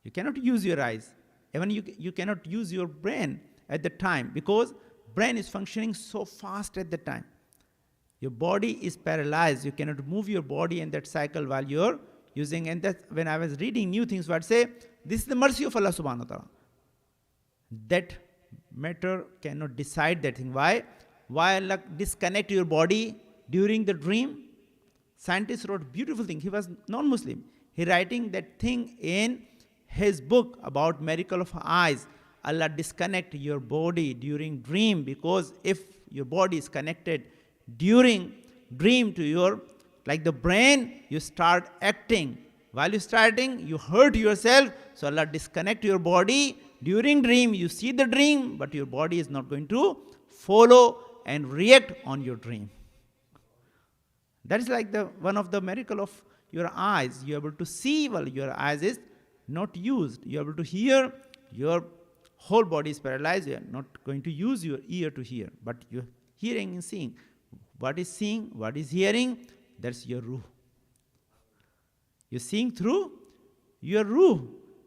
you cannot use your eyes. Even you cannot use your brain at the time, because brain is functioning so fast at the time. Your body is paralyzed. You cannot move your body in that cycle while you're using. And that when I was reading new things, what say, this is the mercy of Allah subhanahu wa ta'ala. That matter cannot decide that thing. Why? Why Allah disconnect your body during the dream? Scientist wrote beautiful thing. He was non-Muslim. He writing that thing in his book about miracle of eyes. Allah disconnect your body during dream, because if your body is connected during dream to your, like the brain, you start acting. While you starting, you hurt yourself. So Allah disconnect your body during dream. You see the dream, but your body is not going to follow and react on your dream. That is like the one of the miracle of your eyes. You are able to see while your eyes is not used. You are able to hear. Your whole body is paralyzed. You are not going to use your ear to hear, but your hearing and seeing. What is seeing? What is hearing? That's your ruh. You're seeing through your ruh.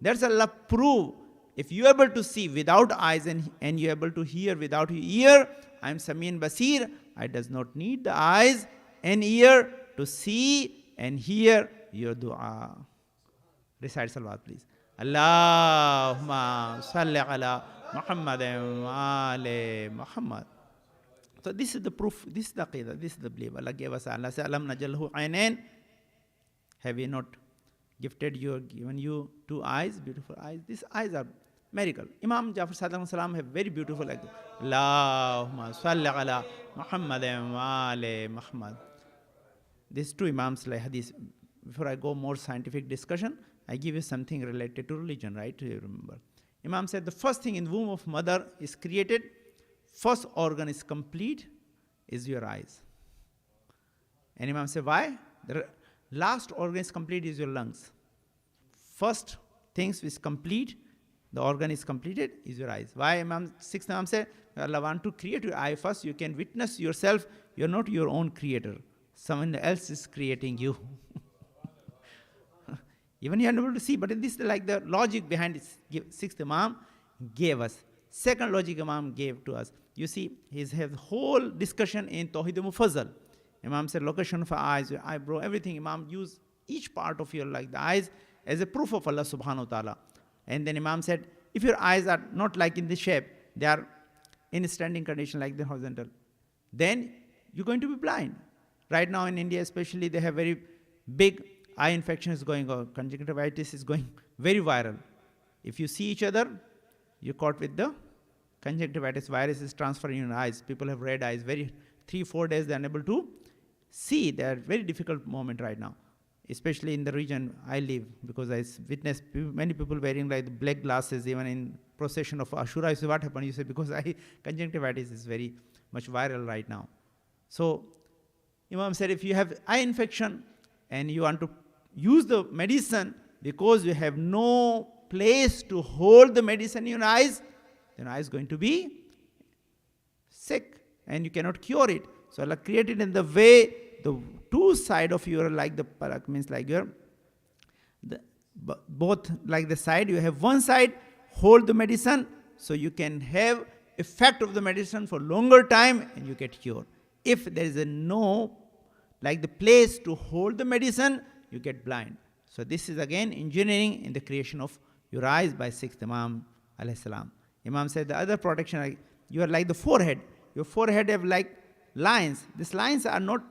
That's Allah prove. If you are able to see without eyes and you are able to hear without your ear, I am Sami and Basir. I does not need the eyes and ear to see and hear your dua. Recite salawat, please. Allahumma salli ala Muhammadin wa ali Muhammad. So this is the proof, this is the aqidah, this is the belief. Allah gave us, Allah said, Alam najalhu aynain. Have we not given you two eyes, beautiful eyes? These eyes are miracle. Imam Jafar Sadiq salam have very beautiful like Allahumma salli ala Muhammadin wa ali Muhammad. These two Imams like hadith. Before I go more scientific discussion, I give you something related to religion, right? You remember. Imam said the first thing in the womb of mother is created, first organ is complete, is your eyes. And Imam said, why? The last organ is complete is your lungs. First things is complete, the organ is completed, is your eyes. Why sixth Imam said, Allah want to create your eye first, you can witness yourself, you're not your own creator. Someone else is creating you. Even you are able to see, but this is like the logic behind it. Sixth Imam gave us. Second logic Imam gave to us. You see, he has whole discussion in Tawheed Mufazzal. Imam said, location of eyes, your eyebrow, everything. Imam used each part of your, like the eyes, as a proof of Allah subhanahu wa ta'ala. And then Imam said, if your eyes are not like in this shape, they are in a standing condition like the horizontal, then you're going to be blind. Right now in India especially, they have very big eye infection is going on. Conjunctivitis is going very viral. If you see each other, you're caught with the conjunctivitis. Virus is transferring in your eyes. People have red eyes. 3-4 days they're unable to see. They are very difficult moment right now, especially in the region I live, because I witnessed many people wearing like black glasses even in procession of Ashura. You say, what happened? You say, because conjunctivitis is very much viral right now. So Imam said, if you have eye infection and you want to use the medicine because you have no place to hold the medicine in your eyes, then eye is going to be sick and you cannot cure it. So Allah created in the way the two side of your, like the parak means like your, both like the side, you have one side, hold the medicine so you can have effect of the medicine for longer time and you get cured. If there is no, like the place to hold the medicine, you get blind. So this is again engineering in the creation of your eyes by sixth Imam alayhi salam. Imam said the other protection, like you are like the forehead. Your forehead have like lines. These lines are not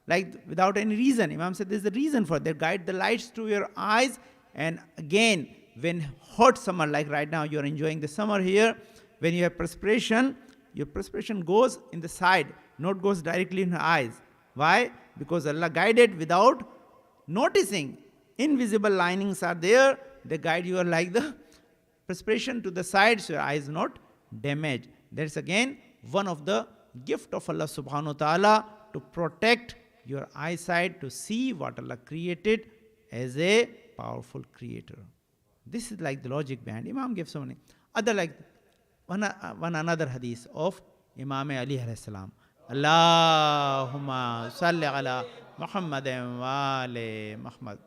like without any reason. Imam said there's a reason for that. They guide the lights to your eyes. And again, when hot summer, like right now you are enjoying the summer here, when you have perspiration, your perspiration goes in the side, not goes directly in the eyes. Why? Because Allah guided without noticing. Invisible linings are there. They guide you like the perspiration to the side so your eyes not damaged. That's again one of the gift of Allah subhanahu wa ta'ala to protect your eyesight to see what Allah created as a powerful creator. This is like the logic behind. Imam gave so many. Other like one another hadith of Imam Ali alayhi salam. Allahumma salli ala Muhammadin wa ali Muhammad.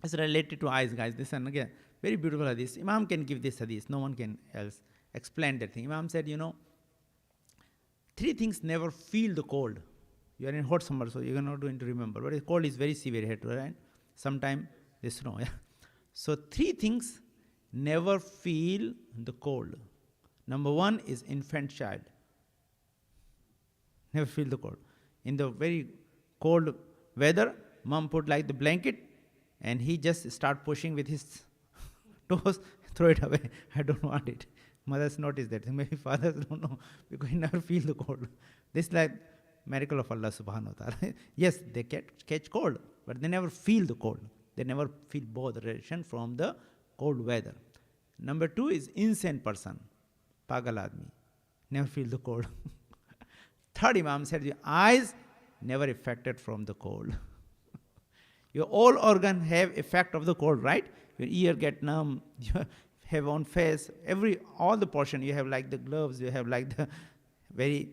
It's related to eyes, guys. This one again, very beautiful hadith. Imam can give this hadith. No one can else explain that thing. Imam said, three things never feel the cold. You are in hot summer, so you are not going to remember. But the cold is very severe here, right? Sometime they snow. Yeah? So three things never feel the cold. Number one is infant child. Never feel the cold. In the very cold weather, mom put like the blanket and he just start pushing with his toes, throw it away. I don't want it. Mothers notice that. Maybe fathers don't know because he never feel the cold. This is like miracle of Allah subhanahu wa ta'ala. Yes, they catch cold, but they never feel the cold. They never feel botheration from the cold weather. Number two is insane person. Pagal admi. Never feel the cold. Third Imam said, your eyes never affected from the cold. Your all organ have effect of the cold, right? Your ear get numb, you have on face, all the portion, you have like the gloves, you have like the very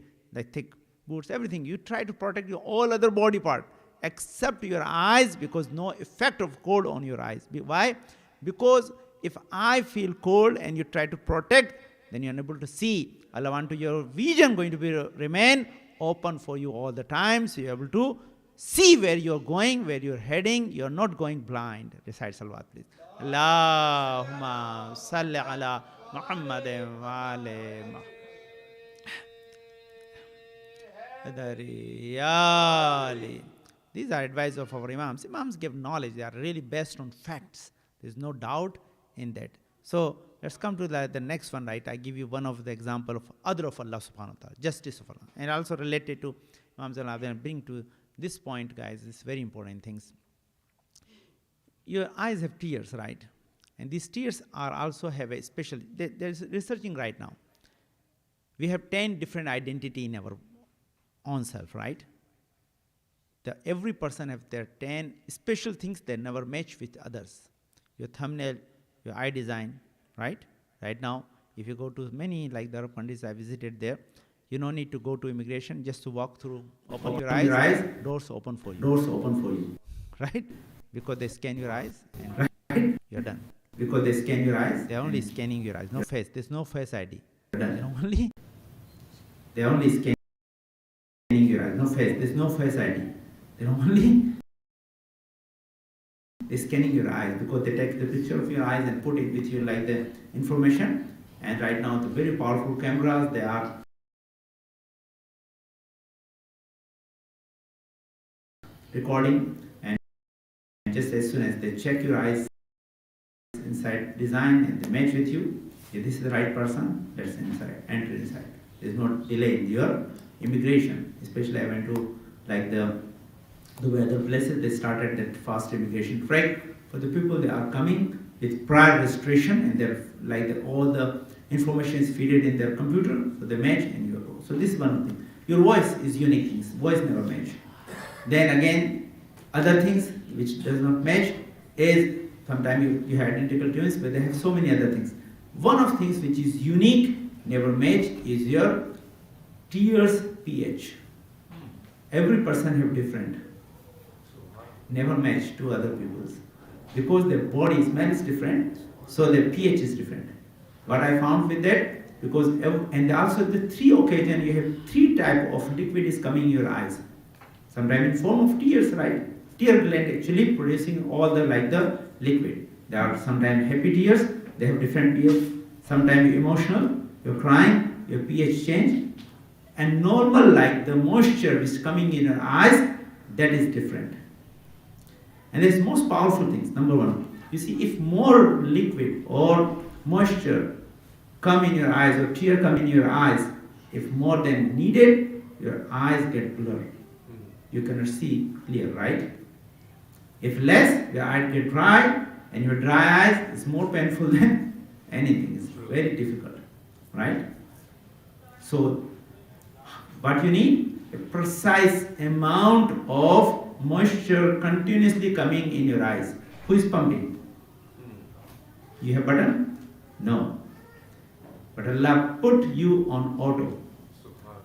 thick boots, everything. You try to protect your all other body part except your eyes because no effect of cold on your eyes. Why? Because if I feel cold and you try to protect, then you're unable to see. Allah want to your vision going to be remain open for you all the time, so you're able to see where you're going, where you're heading. You're not going blind. Recite salawat, please. Allahumma salli ala Muhammadin wa ali Muhammad. These are advice of our Imams. Imams give knowledge. They are really based on facts. There's no doubt in that. So let's come to the next one, right? I give you one of the example of other of Allah subhanahu wa ta'ala, justice of Allah. And also related to Imam Zainal bring to this point, guys, this very important things. Your eyes have tears, right? And these tears are also have a special, there's researching right now. We have 10 different identity in our own self, right? Every person have their 10 special things that never match with others. Your thumbnail, your eye design, right? Right now, if you go to many, like the Arab countries I visited there, you don't need to go to immigration, just to walk through, open your eyes, doors open for you. Doors open for you. Right? Because they scan your eyes and right? You're done. Because they scan your eyes? They're only scanning your eyes, no face. There's no face ID. They're only scanning your eyes, no face. There's no face ID. They're scanning your eyes because they take the picture of your eyes and put it with you like the information. And right now, the very powerful cameras, they are recording, and just as soon as they check your eyes inside design and they match with you, if this is the right person, let's enter inside. There's no delay in your immigration. Especially I went to like the other places, they started that fast immigration track for the people. They are coming with prior registration and they're like all the information is fed in their computer, so they match and you go. So this is one thing. Your voice is unique things. Voice never match. Then again, other things which does not match is sometimes you have identical twins, but they have so many other things. One of things which is unique, never match, is your tears pH. Every person have different. Never match to other people's. Because their body smell is different, so their pH is different. What I found with that, because and also the 3 occasions you have 3 type of liquid is coming in your eyes. Sometimes in form of tears, right? Tear gland actually producing all the like the liquid. There are sometimes happy tears, they have different pH. Sometimes you're emotional, you're crying, your pH change. And normal like the moisture which is coming in your eyes, that is different. And there's most powerful things. Number one, you see, if more liquid or moisture come in your eyes or tear come in your eyes, if more than needed, your eyes get blurred. You cannot see clear, right? If less, your eyes get dry, and your dry eyes is more painful than anything. It's very difficult, right? So, what you need? A precise amount of moisture continuously coming in your eyes. Who is pumping? You have button? No. But Allah put you on auto.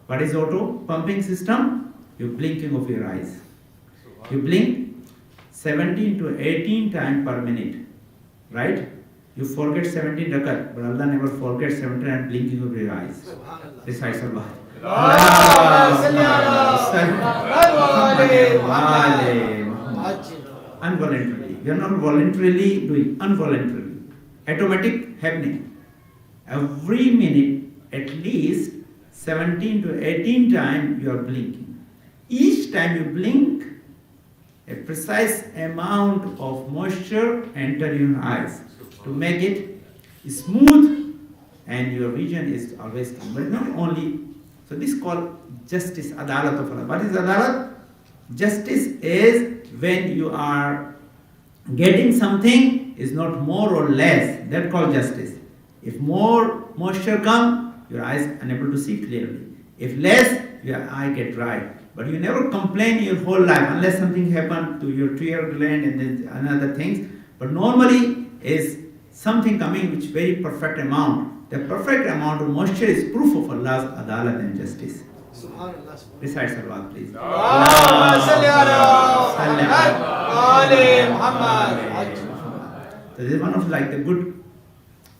What is auto? Pumping system? You blinking of your eyes. You blink 17 to 18 times per minute. Right? You forget 17 rakat, but Allah never forgets 17 times blinking of your eyes. Recite Salah. Involuntarily. We are not voluntarily doing, involuntarily. Automatic happening. Every minute, at least 17 to 18 times you are blinking. Each time you blink, a precise amount of moisture enter your eyes to make it smooth, and your vision is always clear. But not only, so this is called justice, adalat of Allah. What is adalat? Justice is when you are getting something is not more or less. That called justice. If more moisture come, your eyes unable to see clearly. If less, your eye get dry. But you never complain your whole life unless something happened to your tear gland and then another things. But normally is something coming which very perfect amount. The perfect amount of moisture is proof of Allah's adalat and justice. Recite salawat, please. So this is one of like the good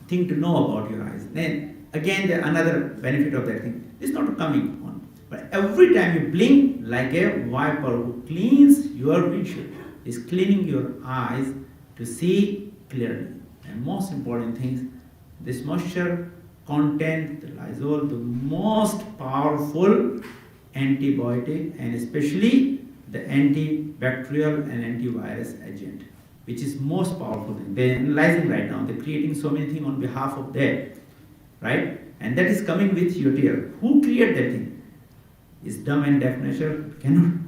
thing to know about your eyes. Then again, another benefit of that thing is not coming on. But every time you blink, like a wiper who cleans your windshield, is cleaning your eyes to see clearly. And most important things, this moisture contains the lysol, the most powerful antibiotic, and especially the antibacterial and antivirus agent, which is most powerful thing. They're analyzing right now. They're creating so many things on behalf of that, right? And that is coming with your tear. Who created that thing? Is dumb and deaf nature cannot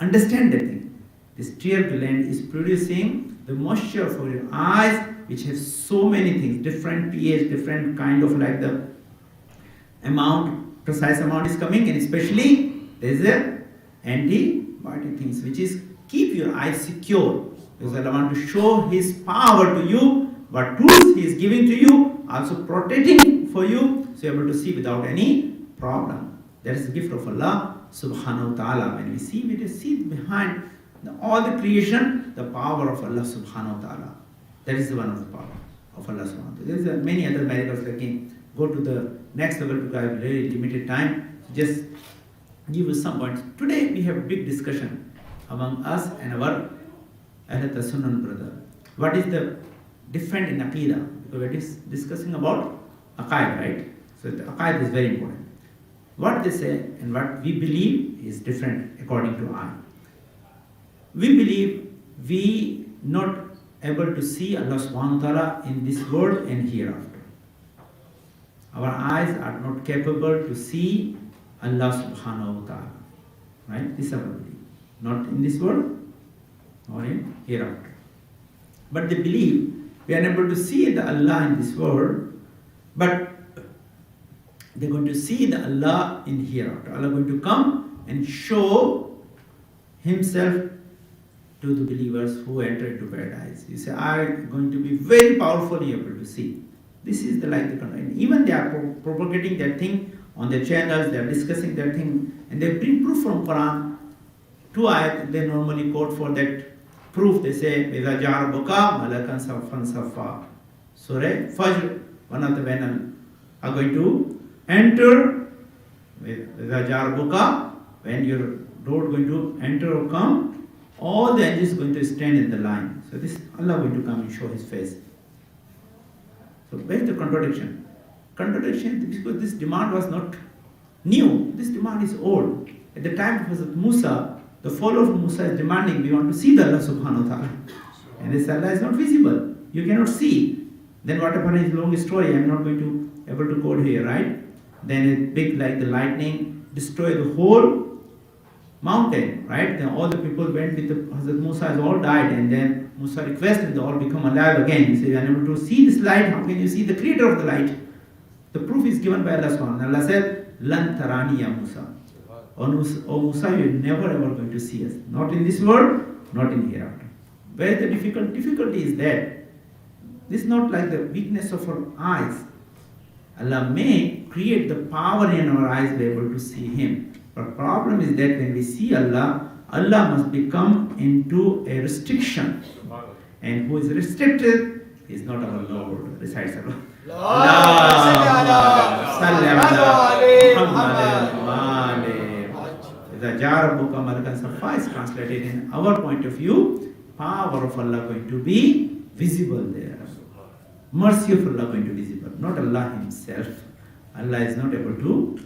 understand that thing. This tear gland is producing the moisture for your eyes, which has so many things, different pH, different kind of like the amount, precise amount is coming, and especially there is a antibiotic things which is keep your eyes secure. Because I want to show His power to you, what tools He is giving to you, also protecting for you, so you're able to see without any problem. That is the gift of Allah subhanahu wa ta'ala. When we just see behind all the creation, the power of Allah subhanahu wa ta'ala. That is the one of the power of Allah subhanahu wa ta'ala. There is many other miracles that can go to the next level because I have very limited time. So just give you some points. Today we have a big discussion among us and our Ahlul Sunnah brother. What is the different in Aqidah? Because we are discussing about Aqaid, right? So the Aqaid is very important. What they say and what we believe is different according to I. We believe we not able to see Allah subhanahu wa ta'ala in this world and hereafter. Our eyes are not capable to see Allah subhanahu wa ta'ala. Right? This is our belief. Not in this world or in hereafter. But they believe we are able to see the Allah in this world, but they're going to see the Allah in hereafter. Allah is going to come and show Himself to the believers who enter into paradise. You say, I'm going to be very powerfully able to see. This is the and even they are propagating that thing on their channels, they are discussing that thing, and they bring proof from Quran. 2 ayat they normally quote for that proof. They say, إِذَا جَعَرَ بُكَى مَلَكًا صَفًّا صَفًّا. Surah Fajr, one of the venom are going to enter with the jarbuka. When your road going to enter or come, all the angels going to stand in the line. So this Allah going to come and show His face. So where is the contradiction? Contradiction because this demand was not new. This demand is old. At the time of Hazrat Musa, the follower of Musa is demanding, we want to see the Allah subhanahu wa ta'ala. And this Allah is not visible. You cannot see. Then what happened is a long story. I am not going to able to quote here, right? Then a big like the lightning destroy the whole mountain, right? Then all the people went with the Hazrat Musa has all died, and then Musa requested they all become alive again. He said, you are unable to see this light, how can you see the creator of the light? The proof is given by Allah subhanahu wa ta'ala. Allah said, Lan tarani ya Musa. O Musa, you are never ever going to see us. Not in this world, not in hereafter. Where the difficulty is that this is not like the weakness of our eyes. Allah may create the power in our eyes to be able to see Him. But problem is that when we see Allah, Allah must become into a restriction. And who is restricted is not our Lord. Recites Allah. The jar of Buka Malakan Safa is translated in our point of view, power of Allah going to be visible there. Mercy of Allah going to be visible, not Allah Himself. Allah is not able to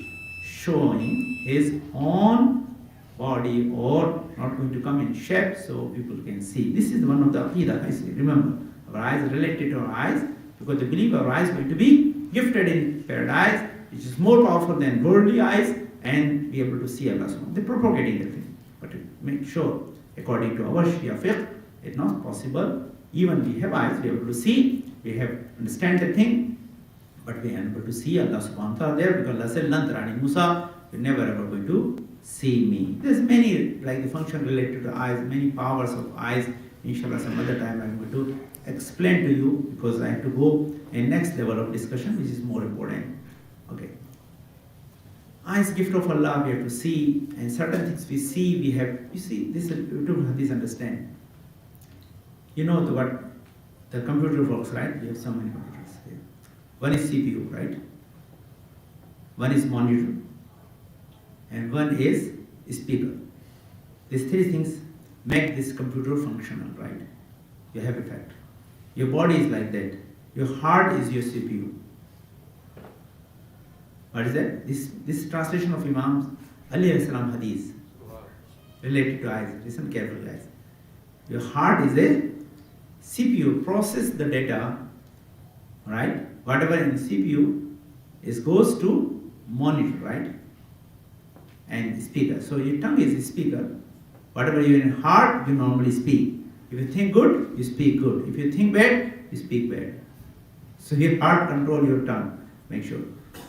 showing His own body or not going to come in shape so people can see. This is one of the Aqidah. I say, remember, our eyes are related to our eyes because they believe our eyes are going to be gifted in paradise, which is more powerful than worldly eyes, and be able to see Allah. They're propagating the thing. But to make sure, according to our Shia fiqh, it's not possible. Even we have eyes, we are able to see, we have understand the thing, but we are unable to see Allah subhanahu wa ta'ala there because Allah said, Lan tarani Musa, you're never ever going to see me. There's many, like the function related to eyes, many powers of eyes. Inshallah, some other time I'm going to explain to you because I have to go in next level of discussion, which is more important. Okay. Eyes, gift of Allah, we have to see, and certain things we see, we have, you see, this you don't have this understand. You know what the computer works, right? We have so many computers here. One is CPU, right? One is monitor. and one is speaker. These three things make this computer functional, right? You have effect. Your body is like that. Your heart is your CPU. What is that? This translation of Imam Ali alayhi salam hadith related to eyes. Listen carefully, guys. Your heart is a CPU, process the data, right? Whatever in CPU goes to monitor, right? And speaker. So your tongue is a speaker. Whatever you in heart, you normally speak. If you think good, you speak good. If you think bad, you speak bad. So your heart control your tongue. Make sure.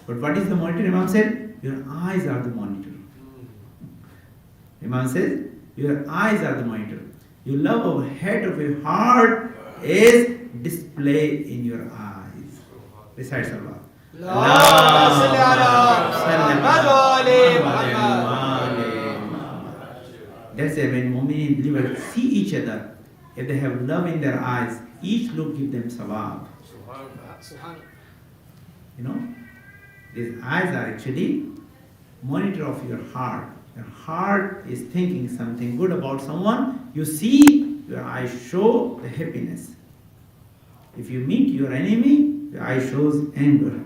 But what is the monitor? Imam said, your eyes are the monitor. Imam says, your eyes are the monitor. Your love of head of your heart is displayed in your eyes. Recite Salawat. That's it. When mu'min and believers see each other, if they have love in their eyes, each look give them sawab. You know, these eyes are actually monitor of your heart. Your heart is thinking something good about someone. You see, your eyes show the happiness. If you meet your enemy, your eye shows anger.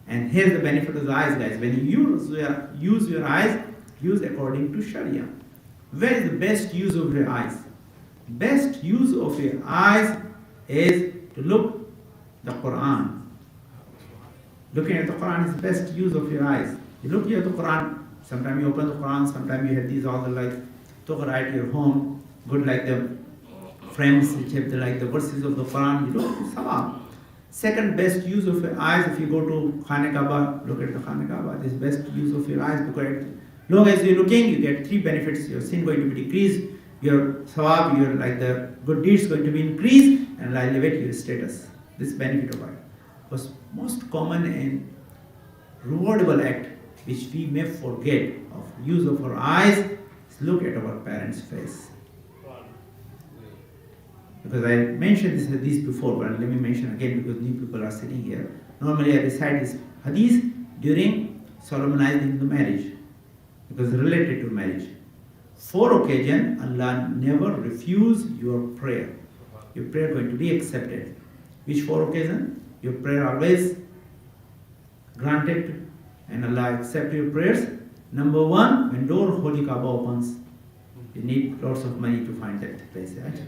And here's the benefit of the eyes, guys. When you use your eyes, use according to Sharia. Where is the best use of your eyes? Best use of your eyes is to look the Quran. Looking at the Quran is the best use of your eyes. You look at the Quran, sometimes you open the Quran, sometimes you have these all the like to write your home, good like the frames which have the verses of the Quran, you look at Sawab. Second best use of your eyes, if you go to Khane Kaaba, look at the Khane Kaaba, this is best use of your eyes because long as you're looking, you get three benefits. Your sin going to be decreased, your Sawab, your like the good deeds going to be increased, and elevate your status. This benefit of eye was most common and rewardable act which we may forget of use of our eyes is look at our parents' face. Because I mentioned this hadith before, but let me mention again because new people are sitting here. Normally I recite this hadith during solemnizing the marriage because related to marriage. 4 occasions Allah never refuse your prayer. Your prayer going to be accepted. Which 4 occasions? Your prayer always granted and Allah accept your prayers. Number 1, when door of Holy Kaaba opens, you need lots of money to find that place, right?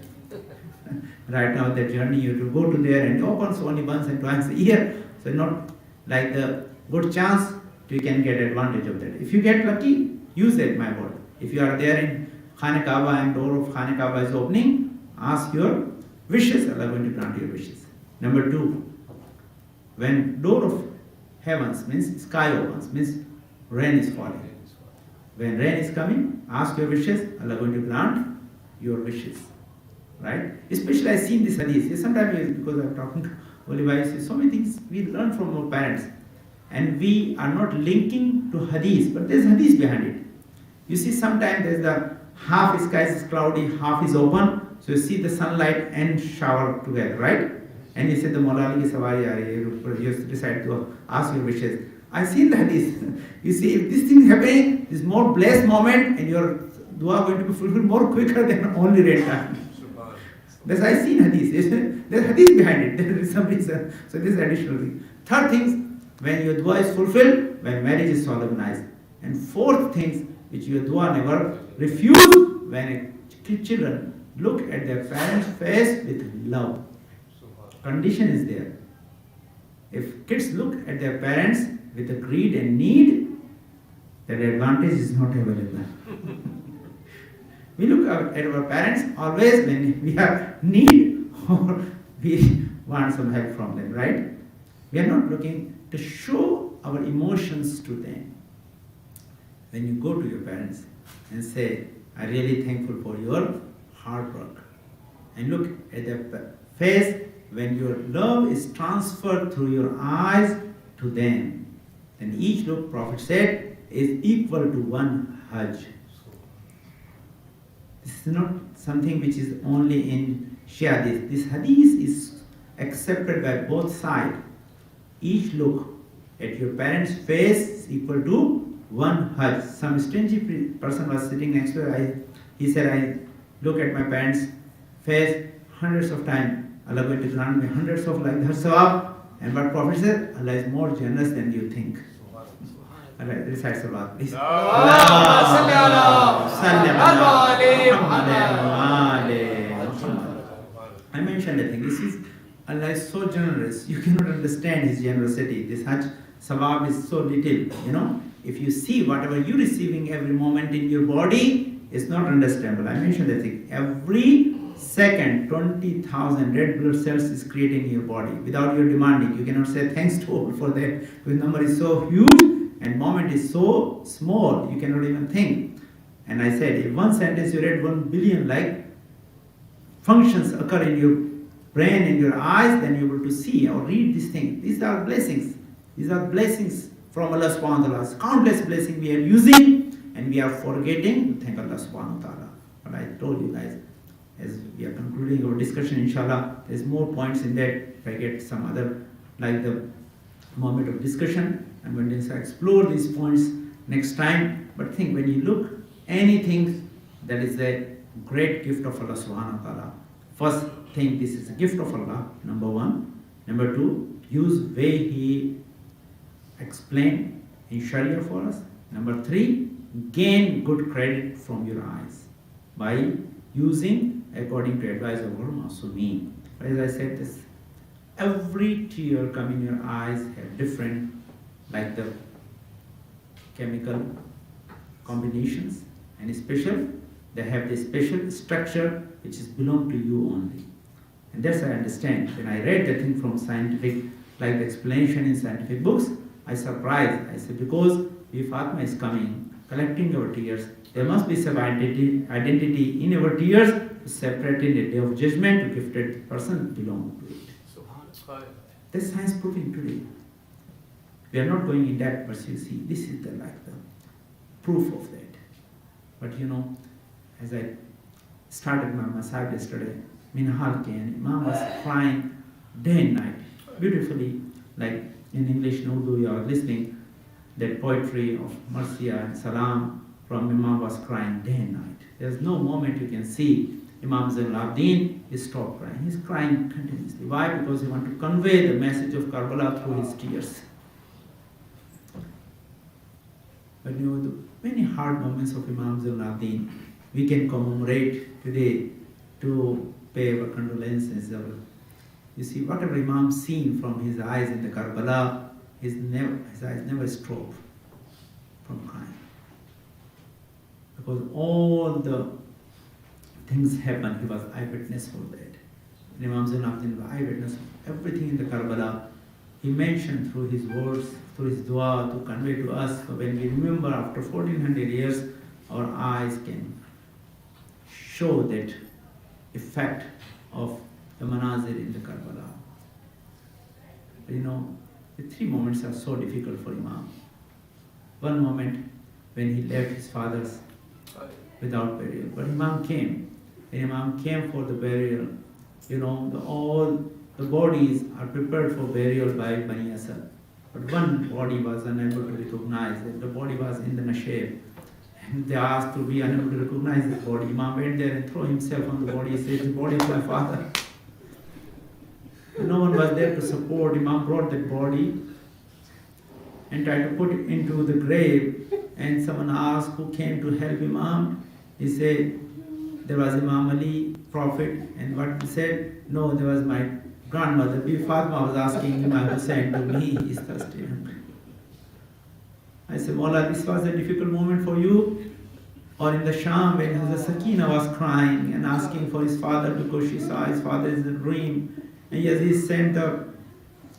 Right now that journey you have to go to there and it opens only once and twice a year. So not like the good chance you can get advantage of that. If you get lucky, use that, my word. If you are there in Khane Kaaba and door of Khane Kaaba is opening, ask your wishes, Allah is going to grant your wishes. Number 2, when door of heavens means sky opens, means rain is falling. When rain is coming, ask your wishes, Allah is going to grant your wishes. Right? Especially I seen this hadith. Sometimes because I'm talking to holy wives, so many things we learn from our parents. And we are not linking to hadith, but there's hadith behind it. You see sometimes there's the half sky is cloudy, half is open. So you see the sunlight and shower together, right? And you say the Maulana you decide to ask your wishes. I seen the hadith. You see, if this thing is happening, this more blessed moment and your dua going to be fulfilled more quicker than only rain time. That's I seen hadith. There's hadith behind it. There is some reason. So this is additional thing. Third thing, when your dua is fulfilled, when marriage is solemnized. And fourth thing, which your dua never refuse, when children look at their parents' face with love. Condition is there. If kids look at their parents with a greed and need, that advantage is not available. We look at our parents always when we have need or we want some help from them, right? We are not looking to show our emotions to them. When you go to your parents and say, I'm really thankful for your hard work. And look at their face when your love is transferred through your eyes to them. Then each look, Prophet said, is equal to one Hajj. This is not something which is only in Shia. This hadith is accepted by both sides. Each look at your parents' face is equal to one Hajj. Some stingy person was sitting next to her. He said, I look at my parents' face hundreds of times. Allah going to grant me hundreds of like that sawab. And what Prophet said, Allah is more generous than you think. Allah, recite salawat, please. I mentioned, I think, this is, Allah is so generous, you cannot understand His generosity. This Hajj sawab is so little, If you see whatever you're receiving every moment in your body, it's not understandable. I mentioned that thing. Every second, 20,000 red blood cells is created in your body without your demanding. You cannot say thanks to all for that. The number is so huge and moment is so small, you cannot even think. And I said, if one sentence you read 1 billion like functions occur in your brain and your eyes, then you're able to see or read these things. These are blessings. These are blessings from Allah subhanahu wa ta'ala. Countless blessings we are using and we are forgetting to thank Allah subhanahu wa ta'ala. But I told you guys, as we are concluding our discussion, inshallah, there's more points in that. If I get some other, like the moment of discussion, I'm going to explore these points next time. But think, when you look, anything that is a great gift of Allah subhanahu wa ta'ala. First thing, this is a gift of Allah, number one. Number two, use way He explained in Sharia for us. Number three, gain good credit from your eyes by using according to advice of our Masumeen. As I said this, every tear coming in your eyes have different, like the chemical combinations, and special, they have this special structure which is belong to you only. And that's I understand. When I read the thing from scientific, like the explanation in scientific books, I surprised. I said, because if Atma is coming, collecting our tears, there must be some identity in our tears to separate in the day of judgment to gifted person belong to it. That's science proving today. We are not going in that, but you see, this is the proof of that. But as I started my masajid yesterday, Minhal came, Imam was crying day and night, beautifully, like in English and Urdu you are listening, that poetry of Marcia and Salam from Imam was crying day and night. There's no moment you can see Imam Zainul Abidin is stopped crying. He's crying continuously. Why? Because he wants to convey the message of Karbala through his tears. But the many hard moments of Imam Zainul Abidin, we can commemorate today to pay our condolences. You see, whatever Imam seen from his eyes in the Karbala, his eyes never stopped from crying. Because all the things happened, he was eyewitness for that. And Imam Zainul Abidin was eyewitness of everything in the Karbala. He mentioned through his words, through his dua to convey to us. So when we remember after 1400 years, our eyes can show that effect of the manazir in the Karbala. The three moments are so difficult for Imam. One moment when he left his father's without burial, but Imam came. When Imam came for the burial, all the bodies are prepared for burial by Bani Asad. But one body was unable to recognize it. The body was in the Nasheb. And they asked to be unable to recognize this body. Imam went there and threw himself on the body. He said, the body is my father. And no one was there to support. Imam brought that body and tried to put it into the grave. And someone asked who came to help Imam. He said, there was Imam Ali, Prophet. And what he said, no, there was my grandmother, Bibi Fatima, was asking Imam Hussain to me, he's thirsty. I said, Maulana, this was a difficult moment for you? Or in the Sham, when the Sakina was crying and asking for his father because she saw his father in a dream. And Yazid sent the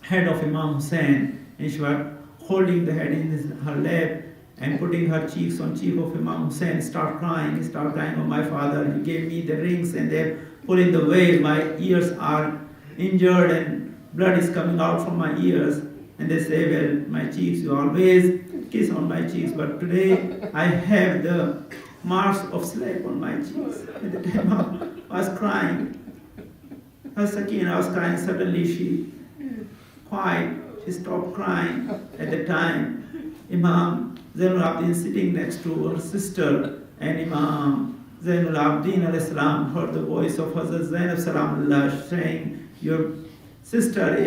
head of Imam Hussain, and she was holding the head in her lap and putting her cheeks on cheek of Imam Hussain, start crying, oh my father, you gave me the rings and they're pulling the veil, my ears are injured and blood is coming out from my ears. And they say, well, my cheeks, you always kiss on my cheeks, but today I have the marks of slap on my cheeks. At the time I was crying. Sakina was crying, suddenly she stopped crying. At the time, Imam Zainul Abidin sitting next to her sister, and Imam Zainul Abidin alayhi salam heard the voice of Hazrat Zainab salamullah saying, your sister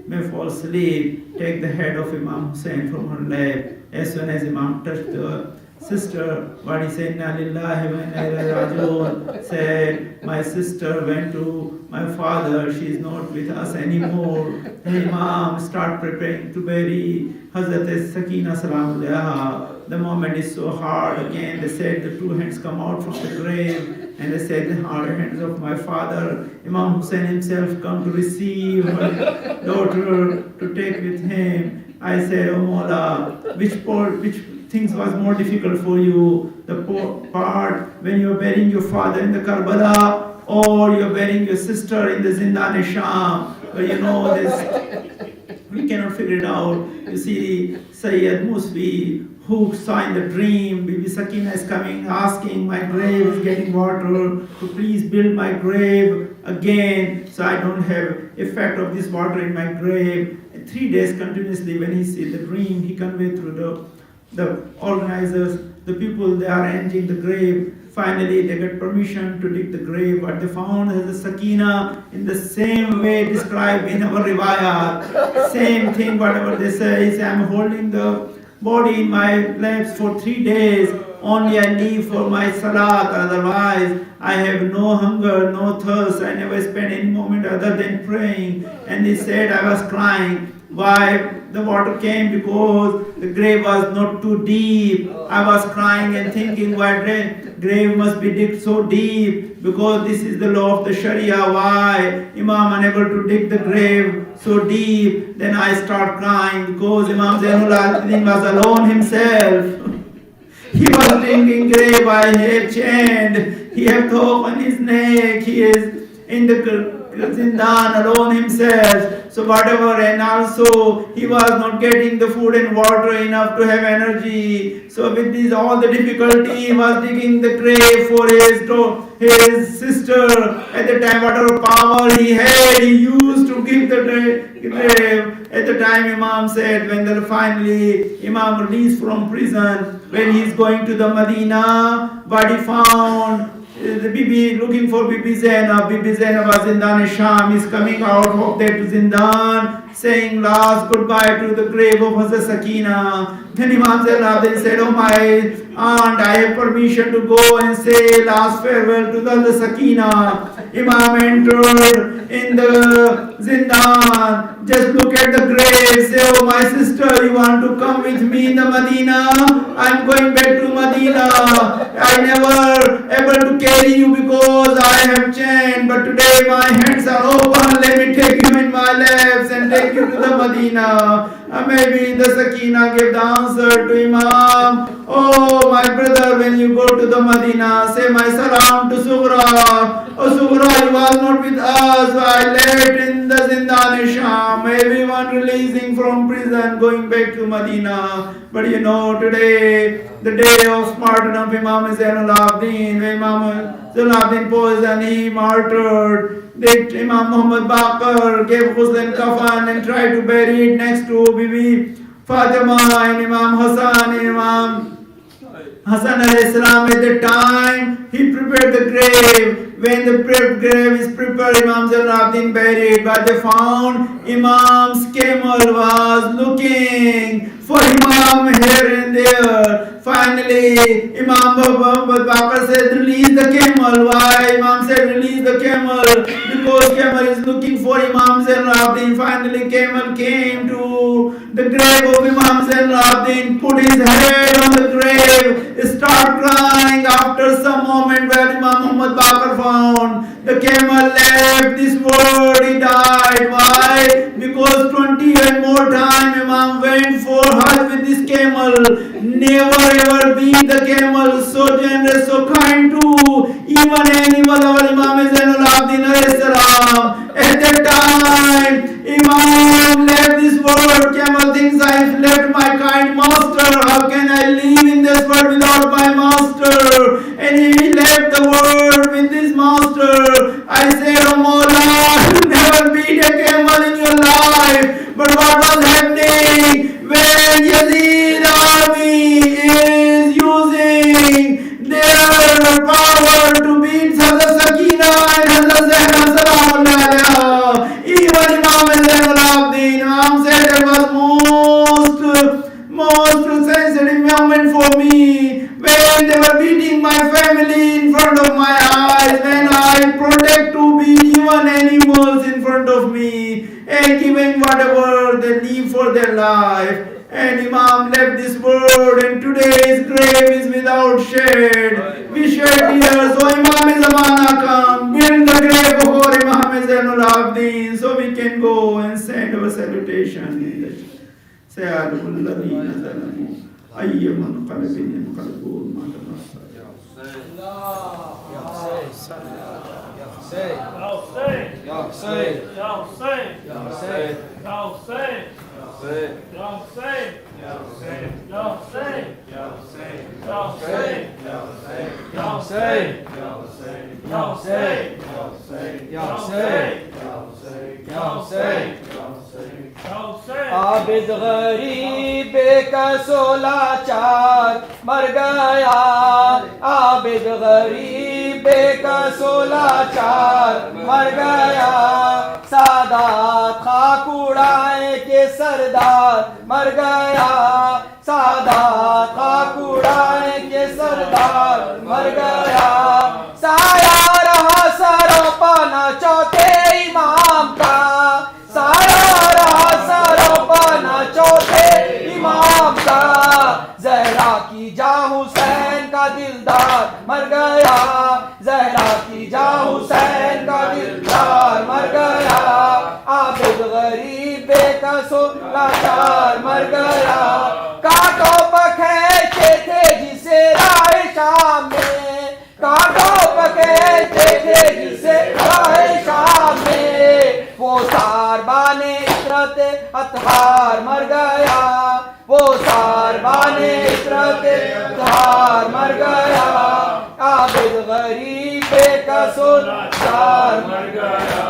may fall asleep, take the head of Imam Hussain from her lap. As soon as Imam touched the sister, what he said, Inna lillahi wa inna ilaihi raji'un, said, my sister went to my father, she is not with us anymore. The Imam start preparing to bury Hazrat Sakina salamullah. The moment is so hard. Again, they said the two hands come out from the grave, and they said the hard hands of my father. Imam Hussain himself come to receive her daughter to take with him. I said, oh Maula, which things was more difficult for you? The part when you're burying your father in the Karbala, or you're burying your sister in the Zindan-e-Sham? This, we cannot figure it out. You see, Sayyid Musfi, who saw in the dream, Bibi Sakina is coming, asking, my grave is getting water, to please build my grave again, so I don't have effect of this water in my grave. 3 days continuously, when he sees the dream, he conveyed through the organizers, the people, they are arranging the grave. Finally, they get permission to dig the grave, but they found as the Sakina in the same way described in our riwayat. Same thing, whatever they say, I'm holding the body in my laps for 3 days. Only I leave for my salat, otherwise I have no hunger, no thirst. I never spend any moment other than praying. And they said I was crying. Why the water came? Because the grave was not too deep. I was crying and thinking why grave must be digged so deep, because this is the law of the Sharia. Why Imam unable to dig the grave so deep? Then I start crying because Imam Zainul Abidin was alone himself. He was digging grave. I have chained. He have thorn on his neck. He is in the Zindan alone himself. So whatever, and also he was not getting the food and water enough to have energy. So with this all the difficulty, he was digging the grave for his sister. At the time, whatever power he had, he used to give the grave. At the time, Imam said, when finally Imam released from prison, when he is going to the Medina, what he found, the Bibi looking for Bibi Zainab. Bibi Zainab was Zindan-e-Sham, is coming out of there to Zindan, saying last goodbye to the grave of Hazrat Sakina. Then Imam Zainab said, oh my aunt, I have permission to go and say last farewell to the Sakina. Imam entered in the Zindan. Just look at the grave, say, oh my sister, you want to come with me in the Medina? I'm going back to Medina. I never able to carry you because I have chained, but today my hands are open. Let me take you in my laps and take you to the Medina. Maybe the Sakina gave the answer to Imam. Oh my brother, when you go to the Medina, say my salam to Sughra. Oh Sughra, you was not with us. I left in the Zindan-e-Sham. Everyone releasing from prison, going back to Medina. But today, the day of martyrdom of Imam Zainul Abidin, Imam Zainul Abidin poisoned, he martyred. Imam Muhammad Baqir gave Hussain kafan and tried to bury it next to Bibi Fatima and Imam Hussain and Imam Hassan alayhi salam. At the time, he prepared the grave. When the grave is prepared, Imam Zainul Abidin buried. But they found Imam's camel was looking for Imam here and there. Finally, Imam Muhammad Baqir said, release the camel. Why? Imam said, release the camel. Because camel is looking for Imam Zainul Abidin. Finally, camel came to the grave of Imam Zainul Abidin, put his head on the grave, start crying. After some moment where Imam Muhammad Baqir found, the camel left this world, he died. Why? Because 20 and more time Imam went for Hajj with this camel. Never ever be the camel so generous, so kind to even animal. Our Imam Zainul Abidin alayhi salam. At that time, Imam left this world. Camel thinks I have left my kind master. How can I live in this world without my master? And he left the world with this master. I said, oh Maulana, you never beat a camel in your life. But what was happening when Yazid army beating my family in front of my eyes, when I protect to be even animals in front of me, and giving whatever they need for their life. And Imam left this world, and today's grave is without shade. We shed tears. So Imam-e-Zamana come, build the grave for Imam Zainul Abidin, so we can go and send our salutation. Sayyidul Ladina Zalamu, Ayyaman Qalbin Qalbun Matanasa. عابد غریب کا سولا چار مر گیا، عابد غریب کا سولا چار مر گیا، سادات خاک اڑائے کے سردار مر گیا، سادات خاک اڑائے کے سردار مر گیا، سایہ رہا سروں پانا چوتھے امام کا، سایہ رہا سروں پانا چوتھے امام کا، زہرا کی جاں حسین کا دلدار مر گیا، زہرا کی جاں حسین کا دلدار مر گیا، عابد غریب کا سولا چار مر گیا، کانٹوں پکھیرتے تھے جسے راہ شام میں، کانٹوں پکھیرتے تھے جسے راہ شام میں، وہ ساربان عطرت اطہار مر گیا، وہ ساربان عطرت اطہار مر گیا، عابد غریب کا سولا چار مر گیا،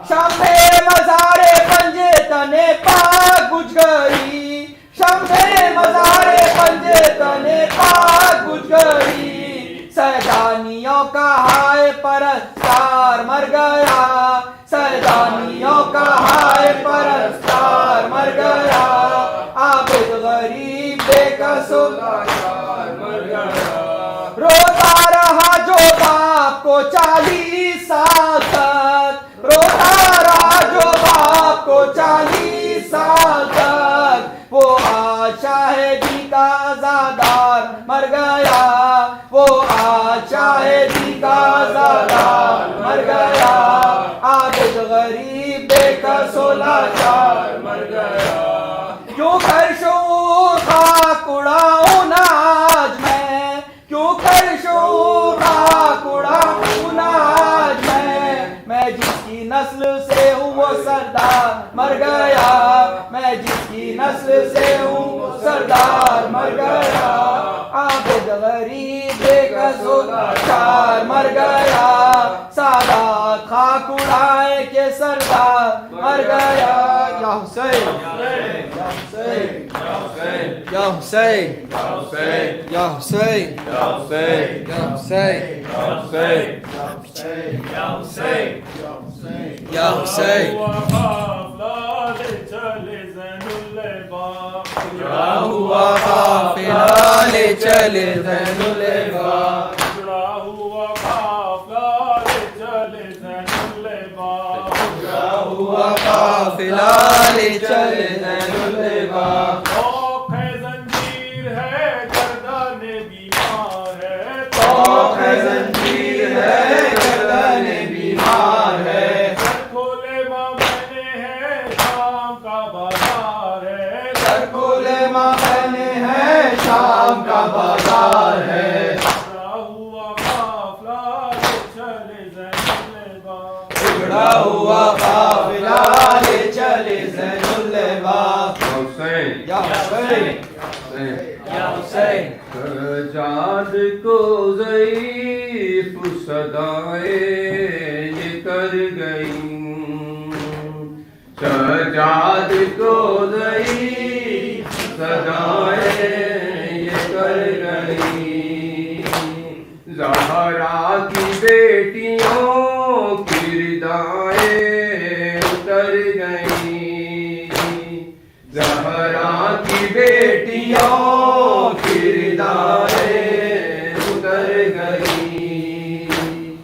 شمع مزار پنجے تنے پاک بجھ گئی، شمع مزار پنجے تنے پاک بجھ گئی، سیدانیوں کا ہائے پرستار مر گیا، سیدانیوں کا ہائے پرستار مر گیا، عابد غریب کا سولا چار مر گیا، روتا رہا جو باپ کو 40 سال تک، روتا رہا جو باپ کو 40 سال تک، وہ آج شاہدی کا عزادار مر گیا، وہ آج شاہدی کا عزادار مر گیا، عابد غریب کا سولا چار مر گیا، کیوں کر شعور خاک اڑاؤں نا آج میں، کیوں کر شعور خاک اڑاؤں نا آج میں جس کی نسل سے ہوں وہ سردار مر گیا، میں جس کی نسل سے ہوں وہ سردار مر گیا، عابد غریب کا سولا چار مر گیا، سادات خاک اڑائے کے سردار مر گیا، یا حسین یا حسین یا حسین یا حسین یا حسین یا حسین یا حسین یا حسین جڑا ہوا قافلہ لے چلے زین العباد، جڑا ہوا قافلہ لے چلے زین العباد، جڑا ہوا قافلہ لے چلے زین العباد، توق ہے زنجیر ہے گردن بیمار ہے، توق ہے زنجیر ہے گردن بیمار ہے، سر کھولے ماں بہنے ہیں شام کا بازار ہے، سر کھولے ماں بہنے ہیں شام کا بازار ہے، بگڑا ہوا قافلہ لے چلے زین العباد، بگڑا ہوا قافلہ لے چلے زین العباد، حسین یا حسین یا حسین، سجاد کو ضعیف صدائیں یہ کر گئیں، سجاد کو ضعیف صدائیں یہ کر گئیں، زہرا کی بیٹیوں کی ردائیں اتر گئیں، زہرا کی بیٹیوں کی ردائیں اتر اتر گئی،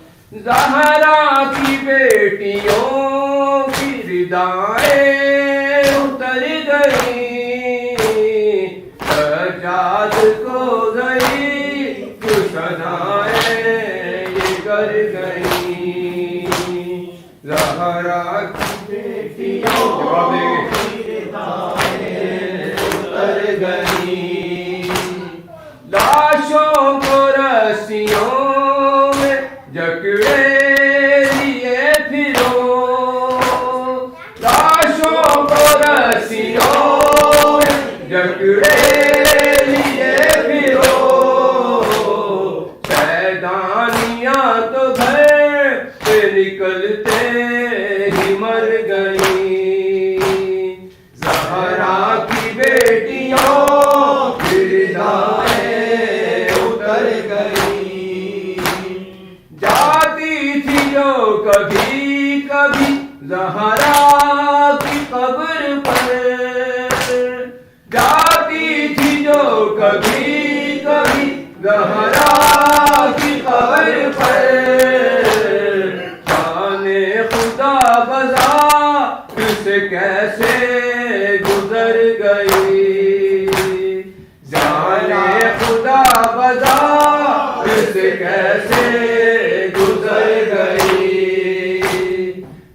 زہرا کی بیٹیوں کی ردائیں اتر گئی، سجاد کو گئی جو سدائیں یہ کر گئی، زہرا کی بیٹیوں کی ردائیں اتر گئی، لاشوں کو رسیوں میں جکڑے لیے پھرو، لاشوں کو رسیوں میں جکڑے لیے پھرو، سیدانیاں تو گھر سے نکلتے ہی مر گئی، زہرا کی بیٹیوں کی ردائیں اتر گئی، جاتی تھی جو کبھی کبھی زہرا کی قبر پر، جاتی تھی جو کبھی کبھی زہرا کی قبر پر، جانے خدا بذا سے کیسے گزر گئی، جانے خدا بذا سے کیسے گزر گئی،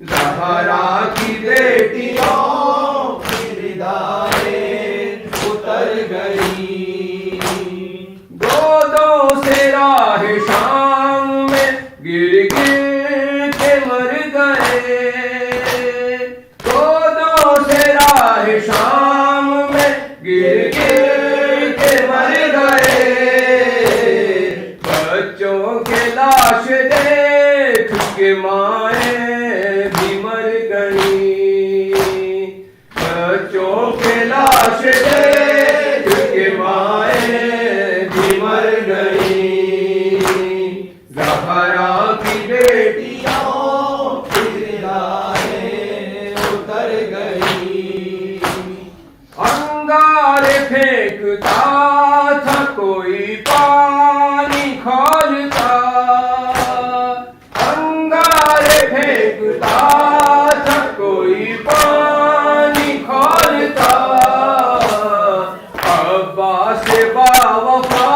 زہرا کی بیٹیوں کی ردائیں اتر گئی، گودوں سے راہ شام میں گر گر کے مر گئے، گودوں سے راہ شام میں گر گر کے مر گئے، بچوں کے لاش دیکھ کے مائیں بھی مر گئی، بچوں کے لاش دیکھ کے مائیں بھی مر گئی، زہرا کی بیٹیوں کی ردائیں اتر گئی، انگارے پھینکتا تھا کوئی پانی کھولتا، انگارے پھینکتا تھا کوئی پانی کھولتا، عباس با وفا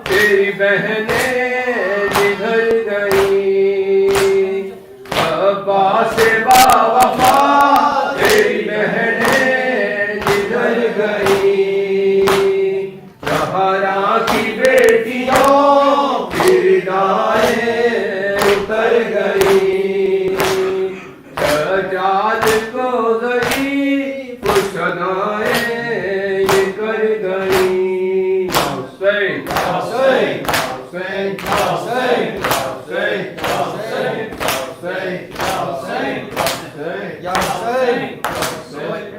تیری بہنیں جدھر گئی، عباس با وفا تیری بہنیں جدھر گئی، زہرا کی بیٹیوں کی ردائیں اتر گئی، سجاد کو گئی سدائیں یہ کر گئی، حسین حسین حسین حسین حسین حسین حسین حسین یا حسین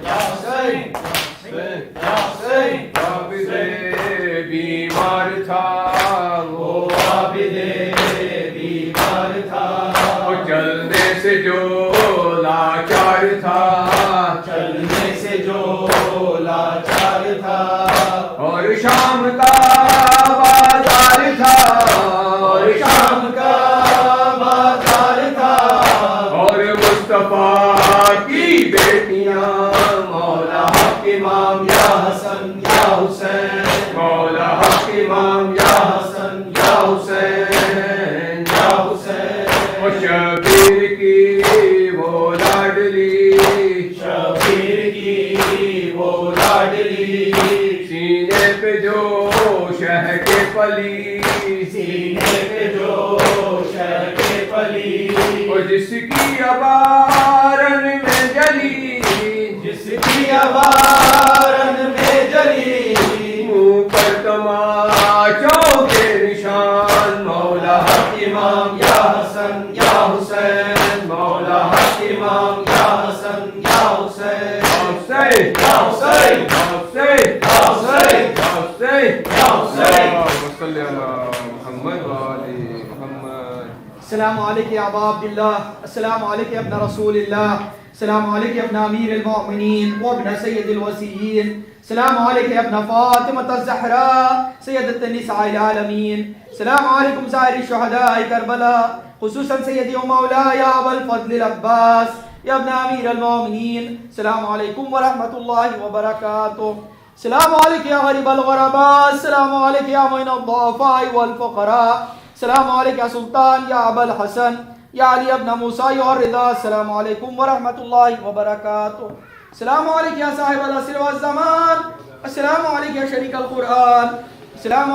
یا حسین یا حسین، عابد بیمار تھا وہ عابد بیمار تھا، وہ چلنے سے جو لاچار تھا، چلنے سے جو لاچار تھا، اور شام کا بازار تھا، اور شام کا بازار تھا، اور مصطفیٰ کی بیٹیاں مولا حق امام یا حسن یا حسین، مولا حق امام یا حسن یا حسین یا حسین، وہ شبیر کی وہ لاڈلی، شبیر کی وہ لاڈلی، سینے پہ جو شہ کے پلی، سینے پہ جو شہ کے پلی، وہ جس کی ابارن میں جلی، جس کی ابارن میں جلی، منہ پر تماچوں کے نشان، مولا حق امام یا حسن یا حسین، مولا حق امام یا حسن یا حسین، حسین یا حسین حسین حسین حسین یا حسین، صلی اللہ محمد السلام علیکم یا ابا عبداللہ، السلام علیکم ابن رسول اللہ، السلام عليك يا ابن أمير المؤمنين وابن سيد الوسيين. السلام عليك يا ابن فاطمة الزهراء سيدة النساء العالمين. السلام عليكم سائر شهداء كربلاء، خصوصا سيدي ومولاي أبا الفضل العباس يا ابن أمير المؤمنين. السلام عليكم ورحمة الله وبركاته. السلام عليك يا غريب الغرباء، السلام عليك يا معين الضعفاء والفقراء، السلام عليك يا سلطان يا أبا الحسن يا علي بن موسى يا الرضا. السلام عليكم ورحمة الله وبركاته. السلام عليك يا صاحب العصر والزمان، السلام عليك يا شريك القرآن، السلام